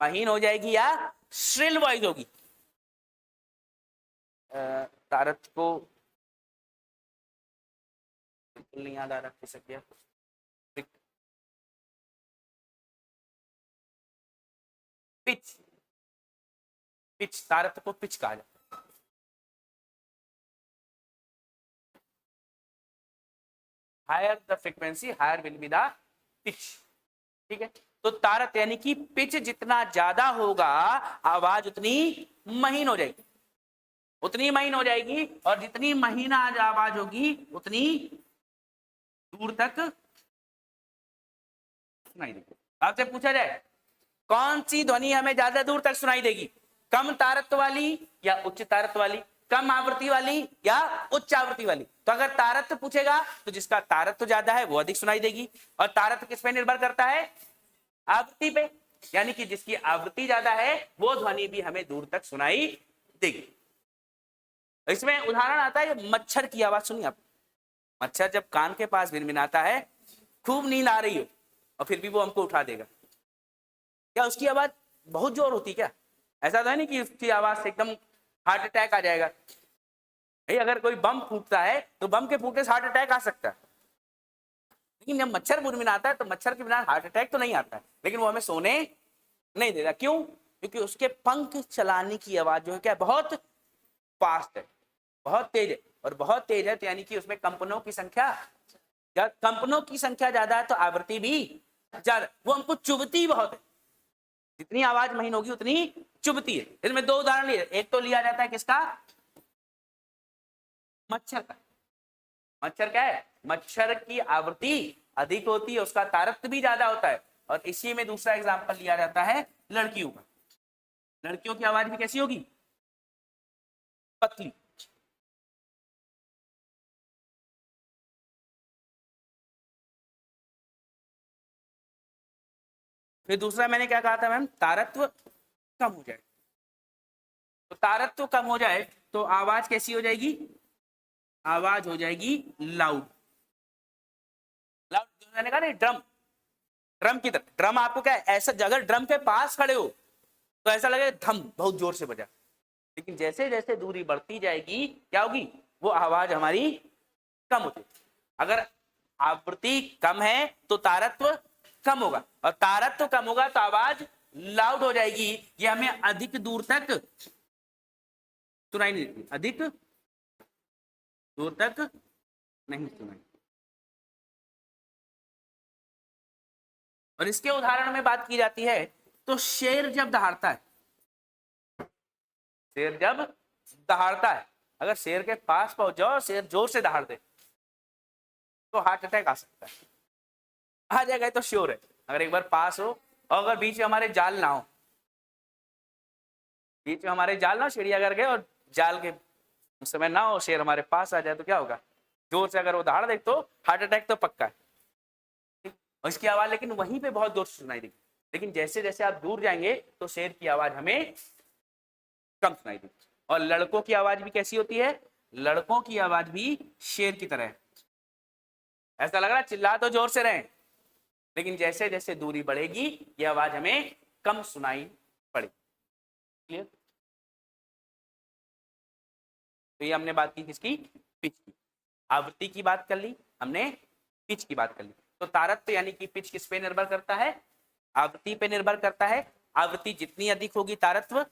[SPEAKER 1] महीन हो जाएगी या श्रिल वॉइस होगी। तारत को बिल्कुल नहीं याद आ रहा किसे क्या। पिच, पिच, तारत को पिच कहा जाता है। Higher the frequency higher will be the pitch. ठीक है, तो तारत यानी कि पिच जितना ज्यादा होगा आवाज उतनी महीन हो जाएगी, उतनी महीन हो जाएगी, और जितनी महीन आज आवाज होगी उतनी दूर तक सुनाई देगी। आपसे पूछा जाए कौन सी ध्वनि हमें ज्यादा दूर तक सुनाई देगी, कम तारत्व वाली या उच्च तारत्व वाली, कम आवृत्ति वाली या उच्च आवृत्ति वाली? तो अगर तारत्व पूछेगा तो जिसका तारत्व ज्यादा है वो अधिक सुनाई देगी, और तारत्व किस पे निर्भर करता है? आवृत्ति पे, यानी कि जिसकी आवृत्ति ज्यादा है वो ध्वनि भी हमें दूर तक सुनाई देगी। इसमें उदाहरण आता है मच्छर की आवाज। सुनिए आप, मच्छर जब कान के पास भिनभिनाता है, खूब नींद आ रही हो और फिर भी वो हमको उठा देगा, क्या उसकी आवाज बहुत जोर होती क्या? ऐसा तो है नहीं कि उसकी आवाज से एकदम हार्ट अटैक आ जाएगा। अगर कोई बम फूटता है तो बम के फूटने से हार्ट अटैक आ सकता है, लेकिन जब मच्छर भिनभिनाता है तो मच्छर के बिना हार्ट अटैक तो नहीं आता है, लेकिन वो हमें सोने नहीं देगा। क्यों? क्योंकि उसके पंख चलाने की आवाज जो है क्या, बहुत फास्ट है, बहुत तेज है, और बहुत तेज है तो यानी कि उसमें कंपनों की संख्या, कंपनों की संख्या ज्यादा है तो आवृत्ति भी ज्यादा, वो हमको चुभती बहुत है। जितनी आवाज महीन होगी उतनी चुभती है। इसमें दो उदाहरण लिए, एक तो लिया जाता है किसका? मच्छर का। मच्छर क्या है? मच्छर की आवृत्ति अधिक होती है, उसका तारत्व भी ज्यादा होता है। और इसी में दूसरा एग्जांपल लिया जाता है लड़कियों का। लड़कियों की आवाज भी कैसी होगी? पतली। फिर दूसरा मैंने क्या कहा था मैम? तारत्व कम हो जाए, तो तारत्व कम हो जाए तो आवाज कैसी हो जाएगी? आवाज हो जाएगी लाउड। लाउड मैंने कहा नहीं, ड्रम, ड्रम की तरह। ड्रम आपको क्या है, ऐसा अगर ड्रम के पास खड़े हो तो ऐसा लगे धम बहुत जोर से बजा, लेकिन जैसे जैसे दूरी बढ़ती जाएगी क्या होगी? वो आवाज हमारी कम होती। अगर आवृत्ति कम है तो तारत्व कम होगा, और तारत्व कम होगा तो आवाज लाउड हो जाएगी। ये हमें अधिक दूर तक सुनाई नहीं देती, अधिक दूर तक नहीं सुनाई। और इसके उदाहरण में बात की जाती है तो शेर जब दहाड़ता है, शेर जब दहाड़ता है, अगर शेर के पास पहुंच जाओ, शेर जोर से दहाड़ दे तो हार्ट अटैक आ सकता है। आ जाएगा तो श्योर है, अगर एक बार पास हो, और अगर बीच में हमारे जाल ना हो, बीच में हमारे जाल ना हो, चिड़ियाघर गए और जाल के उस समय ना हो, शेर हमारे पास आ जाए तो क्या होगा? जोर से अगर वो दहाड़ दे तो हार्ट अटैक तो पक्का है। और इसकी आवाज लेकिन वहीं पे बहुत जोर से सुनाई देगी, लेकिन जैसे जैसे आप दूर जाएंगे तो शेर की आवाज हमें कम सुनाई देगी। और लड़कों की आवाज भी कैसी होती है? लड़कों की आवाज भी शेर की तरह है। ऐसा लग रहा है चिल्ला तो जोर से रहे, लेकिन जैसे जैसे दूरी बढ़ेगी ये आवाज हमें कम सुनाई पड़ेगी। क्लियर? तो ये हमने बात की किसकी? पिच की। आवृत्ति की बात कर ली हमने, पिच की बात कर ली। तो तारत्व यानी कि पिच किस पे निर्भर करता है? आवृत्ति पे निर्भर करता है। आवृत्ति जितनी अधिक होगी तारत्व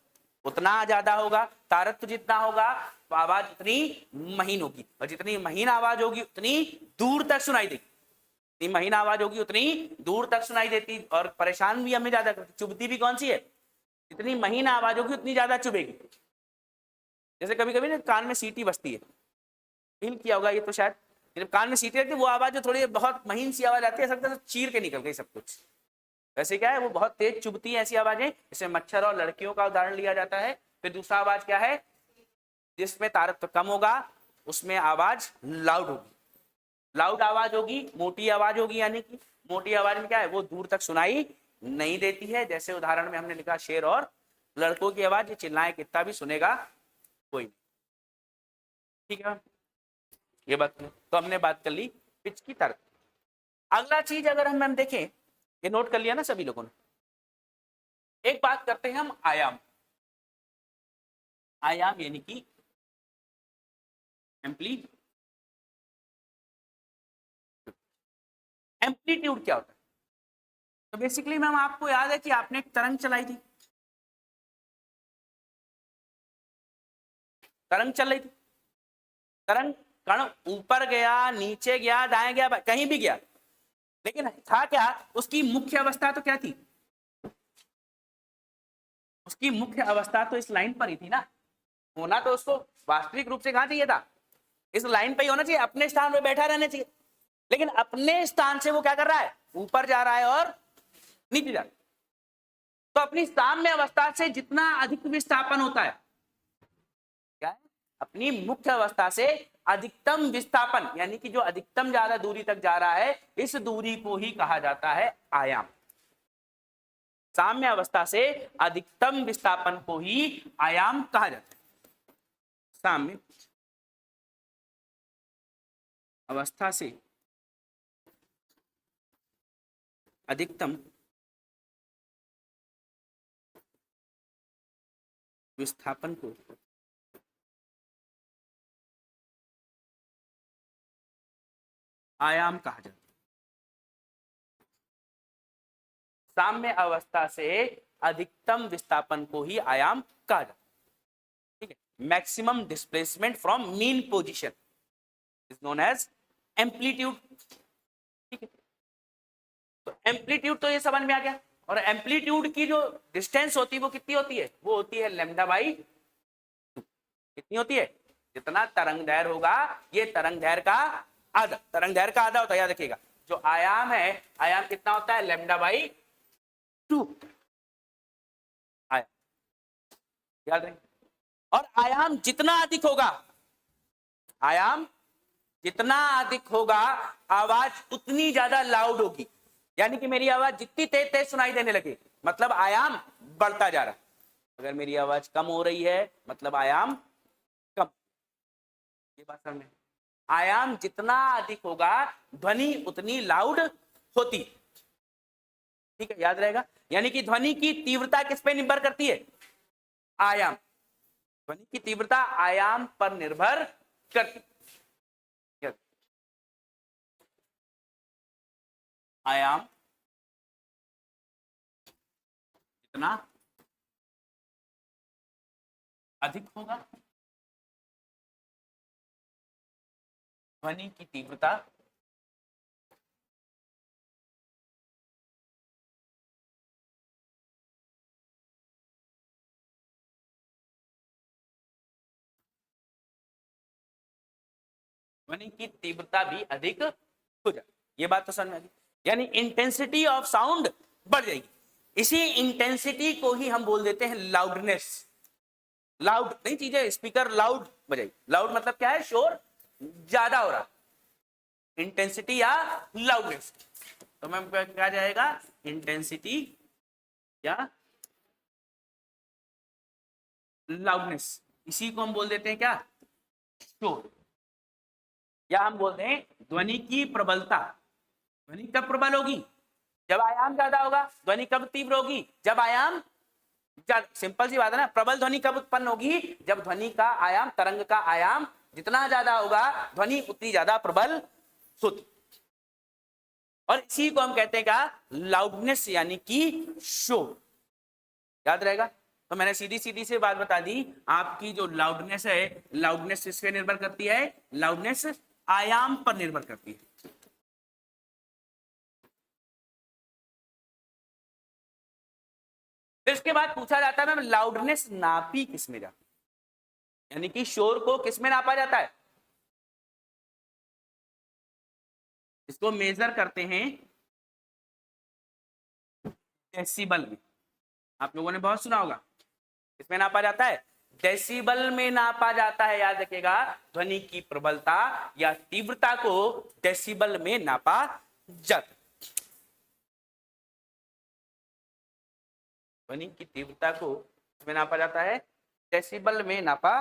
[SPEAKER 1] उतना ज्यादा होगा, तारत्व जितना होगा तो आवाज उतनी महीन होगी, और जितनी महीन आवाज होगी उतनी दूर तक सुनाई देगी। जितनी महीन आवाज होगी उतनी दूर तक सुनाई देती, और परेशान भी हमें ज्यादा करती। चुभती भी कौन सी है? जितनी महीन आवाज होगी उतनी ज्यादा चुभेगी। जैसे कभी कभी ना कान में सीटी बजती है, फील किया होगा ये तो शायद, जब कान में सीटी लगती है वो आवाज जो थोड़ी बहुत महीन सी आवाज आती है, सकता है चीर के निकल गई सब कुछ। वैसे क्या है, वो बहुत तेज चुभती है ऐसी आवाजें, जैसे मच्छर और लड़कियों का उदाहरण लिया जाता है। फिर दूसरा आवाज क्या है? जिसमें तारत्व कम होगा उसमें आवाज लाउड होगी। लाउड आवाज होगी, मोटी आवाज होगी, यानी कि मोटी आवाज में क्या है, वो दूर तक सुनाई नहीं देती है। जैसे उदाहरण में हमने लिखा शेर और लड़कों की आवाज ये चिल्लाए कितना भी सुनेगा कोई नहीं। ठीक है, ये बात तो हमने बात कर ली पिच की तर्क। अगला चीज अगर हम देखें, ये नोट कर लिया ना सभी लोगों ने, एक बात करते हैं हम आयाम। आयाम यानी कि एम्पलीट्यूड क्या होता है? तो बेसिकली मैम आपको याद है कि आपने एक तरंग चलाई थी, तरंग चल रही थी, तरंग कण ऊपर गया, नीचे गया, दाएं गया, कहीं भी गया, लेकिन था क्या, उसकी मुख्य अवस्था तो क्या थी? उसकी मुख्य अवस्था तो इस लाइन पर ही थी ना, होना तो उसको वास्तविक रूप से कहां चाहिए था? इस लाइन पे ही होना चाहिए, अपने स्थान पे बैठा रहना चाहिए, लेकिन अपने स्थान से वो क्या कर रहा है? ऊपर जा रहा है और नीचे जा रहा है। तो अपनी साम्य अवस्था से जितना अधिक विस्थापन होता है, क्या है? अपनी मुख्य अवस्था से अधिकतम विस्थापन, यानी कि जो अधिकतम ज्यादा दूरी तक जा रहा है, इस दूरी को ही कहा जाता है आयाम। साम्य अवस्था से अधिकतम विस्थापन को ही आयाम कहा जाता है। साम्य अवस्था से अधिकतम विस्थापन को आयाम कहा जाता है। साम्य अवस्था से अधिकतम विस्थापन को ही आयाम कहा जाता है। ठीक है, maximum displacement from mean position is known as amplitude. ठीक है, तो एम्पलीट्यूड तो ये समझ में आ गया, और एम्पलीट्यूड की जो डिस्टेंस होती है वो कितनी होती है? वो होती है लैम्डा बाई 2। कितनी होती है? जितना तरंग दैर्घ्य होगा, ये तरंग दैर्घ्य का आधा, तरंग दैर्घ्य का आधा होता है, याद रखिएगा। जो आयाम है, आयाम कितना होता है? लैम्डा बाई 2 आयाम, याद रखें। और आयाम जितना अधिक होगा, आयाम जितना अधिक होगा, आवाज उतनी ज्यादा लाउड होगी, यानी कि मेरी आवाज जितनी तेज तेज सुनाई देने लगे, मतलब आयाम बढ़ता जा रहा है। अगर मेरी आवाज कम हो रही है, मतलब आयाम कम। ये बात समझ में? आयाम जितना अधिक होगा, ध्वनि उतनी लाउड होती। ठीक है, याद रहेगा। यानी कि ध्वनि की तीव्रता किस पे निर्भर करती है? आयाम। ध्वनि की तीव्रता आयाम पर निर्भर करती। आयाम जितना अधिक होगा, ध्वनि की तीव्रता ध्वनि की तीव्रता भी अधिक हो जाए। ये बात तो समझ में आ गई, यानी इंटेंसिटी ऑफ साउंड बढ़ जाएगी। इसी इंटेंसिटी को ही हम बोल देते हैं लाउडनेस। लाउड नहीं चीजें, स्पीकर लाउड बजाई, लाउड मतलब क्या है? शोर ज्यादा हो रहा, इंटेंसिटी या लाउडनेस। तो मैम क्या जाएगा? इंटेंसिटी या लाउडनेस। इसी को हम बोल देते हैं क्या? शोर, या हम बोलते हैं ध्वनि की प्रबलता। ध्वनि कब प्रबल होगी? जब आयाम ज्यादा होगा। ध्वनि कब तीव्र होगी? जब आयाम ज्यादा। सिंपल सी बात है ना। प्रबल ध्वनि कब उत्पन्न होगी? जब ध्वनि का आयाम, तरंग का आयाम जितना ज्यादा होगा, ध्वनि उतनी ज्यादा प्रबल होती। और इसी को हम कहते हैं क्या? लाउडनेस, यानी कि शोर। याद रहेगा। तो मैंने सीधी सीधी से बात बता दी, आपकी जो लाउडनेस है, लाउडनेस किस पे निर्भर करती है? लाउडनेस आयाम पर निर्भर करती है। फिर इसके बाद पूछा जाता है मैम लाउडनेस नापी किस में जाती है, यानी कि शोर को किस में नापा जाता है? इसको मेजर करते हैं डेसिबल में। आप लोगों ने बहुत सुना होगा, इसमें नापा जाता है डेसिबल में नापा जाता है। याद रखिएगा, ध्वनि की प्रबलता या तीव्रता को डेसिबल में नापा जाता है। ध्वनि की तीव्रता को में नापा जाता है, डेसिबल में नापा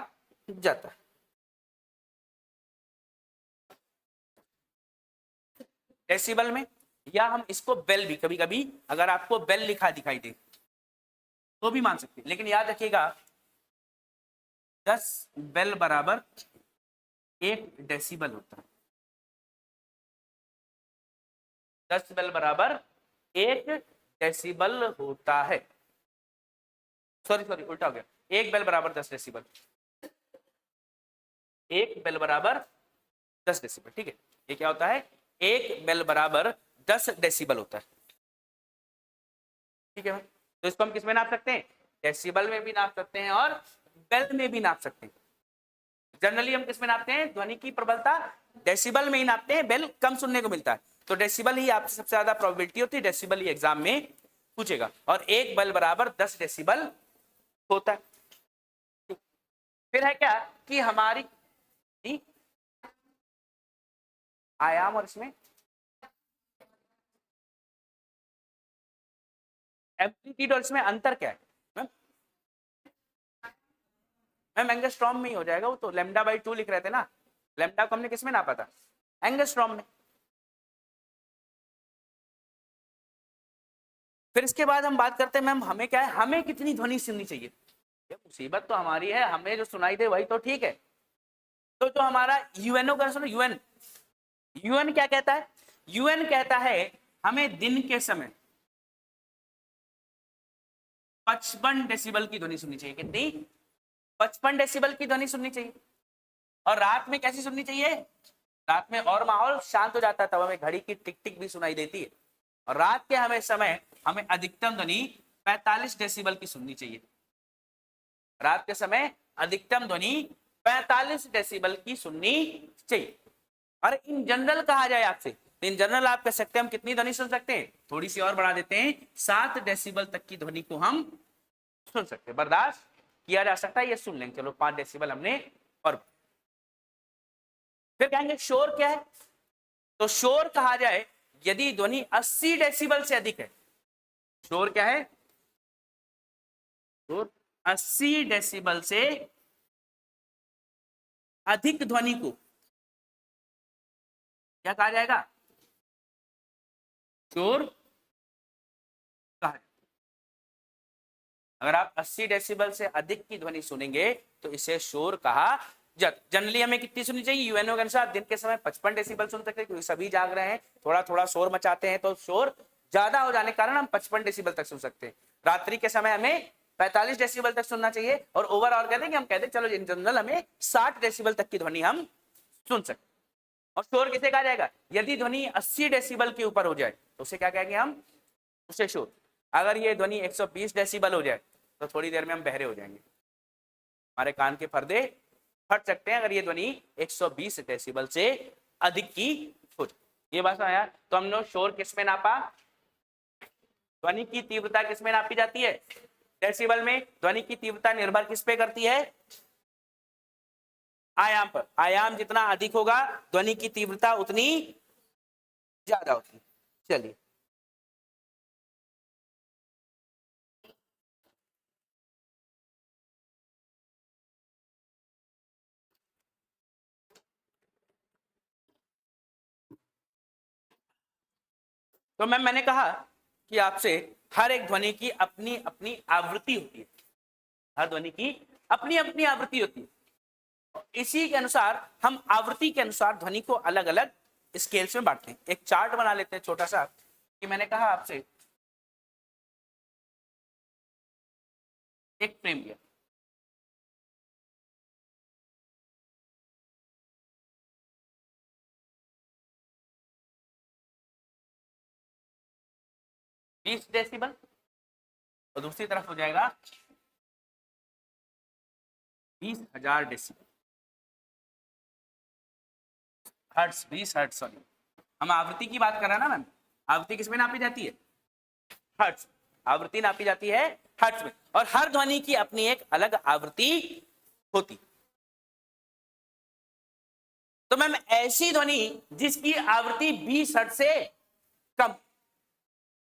[SPEAKER 1] जाता है। डेसिबल में, या हम इसको बेल भी, कभी कभी अगर आपको बेल लिखा दिखाई दे तो भी मान सकते हैं, लेकिन याद रखिएगा 10 बेल बराबर 1 डेसिबल होता है। 10 बेल बराबर 1 डेसिबल होता है। सॉरी उल्टा हो गया, 1 बेल बराबर 10 डेसिबल। 1 बेल बराबर 10 डेसिबल, ठीक है। ये क्या होता है, 1 बेल बराबर 10 डेसिबल होता है, ठीक है। तो इसको हम किस में नाप सकते हैं, डेसिबल में भी नाप सकते हैं और बेल में भी नाप सकते हैं। जनरली हम किस में नापते हैं, ध्वनि की प्रबलता डेसिबल में ही नापते हैं, बेल कम सुनने को मिलता है, तो डेसिबल ही आपसे सबसे ज्यादा प्रोबेबिलिटी होती है, डेसिबल ही एग्जाम में पूछेगा। और 1 बेल बराबर 10 डेसिबल होता है। फिर है क्या कि हमारी आयाम और इसमें एम्पलीट्यूड और इसमें अंतर क्या है मैम, एंगस्ट्रॉम में ही हो जाएगा वो तो, λ/2 लिख रहे थे ना, लैम्डा को हमने किसमें नापा था, एंगस्ट्रॉम में। फिर इसके बाद हम बात करते हैं मैम हमें क्या है, हमें कितनी ध्वनि सुननी चाहिए। मुसीबत तो हमारी है, हमें जो सुनाई दे वही तो ठीक है। तो जो हमारा यूएनओ का सुनो, यूएन क्या कहता है, यूएन कहता है हमें दिन के समय 55 डेसिबल की ध्वनि सुननी चाहिए। कितनी, 55 डेसिबल की ध्वनि सुननी चाहिए। और रात में कैसी सुननी चाहिए, रात में और माहौल शांत हो जाता है, तब हमें घड़ी की टिक टिक भी सुनाई देती है। और रात के हमें समय हमें अधिकतम ध्वनि 45 डेसिबल की सुननी चाहिए। रात के समय अधिकतम ध्वनि 45 डेसिबल की सुननी चाहिए। और इन जनरल कहा जाए आपसे, इन जनरल आप कह सकते हैं हम कितनी ध्वनि सुन सकते हैं, थोड़ी सी और बढ़ा देते हैं, 7 डेसिबल तक की ध्वनि को हम सुन सकते हैं, बर्दाश्त किया जा सकता है, ये सुन लेंगे, चलो 5 डेसिबल हमने। और फिर कहेंगे शोर क्या है, तो शोर कहा जाए यदि ध्वनि 80 डेसिबल से अधिक है। शोर क्या है, शोर 80 डेसिबल से अधिक ध्वनि को क्या कहा जाएगा, शोर कहा जाएगा। अगर आप 80 डेसिबल से अधिक की ध्वनि सुनेंगे तो इसे शोर कहा जाता। जनरली हमें कितनी सुननी चाहिए, यूएनओ के अनुसार दिन के समय 55 डेसिबल सुन सकते हैं, क्योंकि सभी जाग रहे हैं, थोड़ा थोड़ा शोर मचाते हैं, तो शोर ज्यादा हो जाने के कारण हम 55 डेसिबल तक सुन सकते हैं। रात्रि के समय हमें 45 डेसिबल तक सुनना चाहिए, और ओवरऑल कहते हैं कि हम कहते हैं चलो इन जनरल हमें 60 डेसिबल तक की ध्वनि हम सुन सकते। और शोर किसे कहा जाएगा, यदि ध्वनि 80 डेसिबल के ऊपर हो जाए तो उसे क्या कहेंगे हम, उसे शोर। अगर ये ध्वनि 120 डेसिबल हो जाए तो थोड़ी देर में हम बहरे हो जाएंगे, हमारे कान के पर्दे फट सकते हैं अगर ये ध्वनि 120 डेसिबल से अधिक की हो जाए। ये बात आया। तो हमने शोर किस में नापा, ध्वनि की तीव्रता किस में नापी जाती है, डेसिबल में। ध्वनि की तीव्रता निर्भर किस पे करती है, आयाम पर। आयाम जितना अधिक होगा ध्वनि की तीव्रता उतनी ज्यादा होती है। चलिए तो मैंने कहा कि आपसे हर एक ध्वनि की अपनी अपनी आवृत्ति होती है, हर ध्वनि की अपनी अपनी आवृत्ति होती है। इसी के अनुसार हम आवृत्ति के अनुसार ध्वनि को अलग अलग स्केल्स में बांटते हैं। एक चार्ट बना लेते हैं छोटा सा, कि मैंने कहा आपसे एक फ्रेम लिया, बीस डेसिबल, और दूसरी तरफ हो जाएगा 20,000 डेसिबल, हर्ट्ज, 20 हर्ट्ज, सॉरी हम आवृत्ति की बात कर रहे हैं ना मैम, आवृत्ति किसमें नापी जाती है, हर्ट्ज। आवृत्ति नापी जाती है हर्ट्ज में, और हर ध्वनि की अपनी एक अलग आवृत्ति होती। तो मैम ऐसी ध्वनि जिसकी आवृत्ति 20 हर्ट्ज से कम,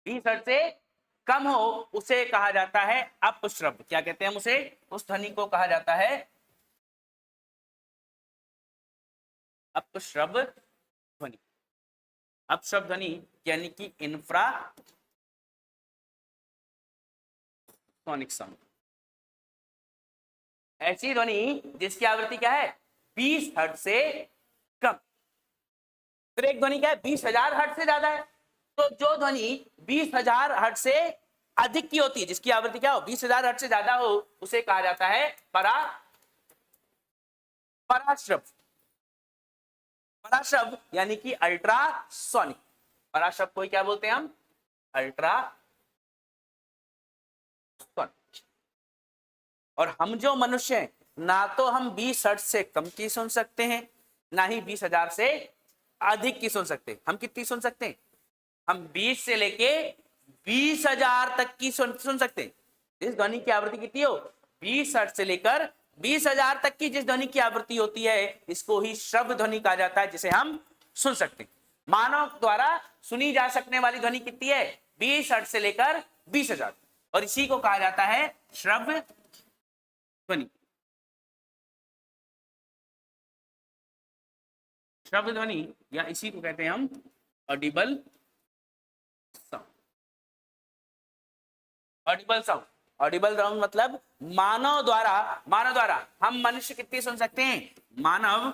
[SPEAKER 1] 20 हर्ट्ज से कम हो उसे कहा जाता है अपश्रव्य। क्या कहते हैं हम उसे? उस ध्वनि को कहा जाता है अपश्रव्य ध्वनि। अपश्रव्य ध्वनि यानी कि इंफ्रा सोनिक साउंड। ऐसी ध्वनि जिसकी आवृत्ति क्या है? 20 हर्ट्ज से कम। फिर एक ध्वनि क्या है? 20,000 हर्ट्ज से ज्यादा है। तो जो ध्वनि 20,000 हर्ट्ज से अधिक की होती है, जिसकी आवृत्ति क्या हो? 20,000 हर्ट्ज से ज्यादा हो, उसे कहा जाता है पराश्रव्य। पराश्रव्य यानी कि अल्ट्रासोनिक। पराश्रव्य को क्या बोलते हैं हम? अल्ट्रासोनिक। और हम जो मनुष्य हैं, ना तो हम 20 हर्ट्ज से कम की सुन सकते हैं, ना ही 20,000 से अधिक की सुन सकते हैं। हम कितनी सुन सकते हैं? हम 20 से लेके 20,000 तक की सुन सकते हैं। इस ध्वनि की आवृत्ति कितनी हो? 20 हर्ट्ज से लेकर 20,000 तक की जिस ध्वनि की आवृत्ति होती है, इसको ही श्रव्य ध्वनि कहा जाता है, जिसे हम सुन सकते हैं। मानव द्वारा सुनी जा सकने वाली ध्वनि कितनी है? 20 हर्ट्ज से लेकर 20,000, और इसी को कहा जाता है श्रव्य ध्वनि। श्रव्य ध्वनि या इसी को कहते हैं हम Audible sound. Audible sound, Audible sound मतलब मानव द्वारा हम मनुष्य कितनी सुन सकते हैं? मानव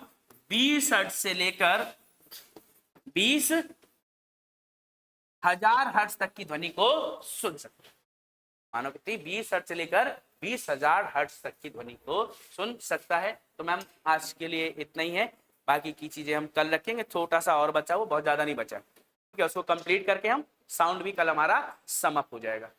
[SPEAKER 1] 20 हर्ट्ज से लेकर 20,000 हर्ट्ज तक की ध्वनि को सुन सकते हैं। मानव कितनी? 20 हर्ट्ज से लेकर 20,000 हर्ट्ज तक की ध्वनि को सुन सकता है। तो मैम आज के लिए इतना ही है, बाकी की चीजें हम कल रखेंगे। छोटा सा और बचा, वो बहुत ज्यादा नहीं बचा, ठीक है, उसको कंप्लीट करके हम साउंड भी कल हमारा सम अप हो जाएगा।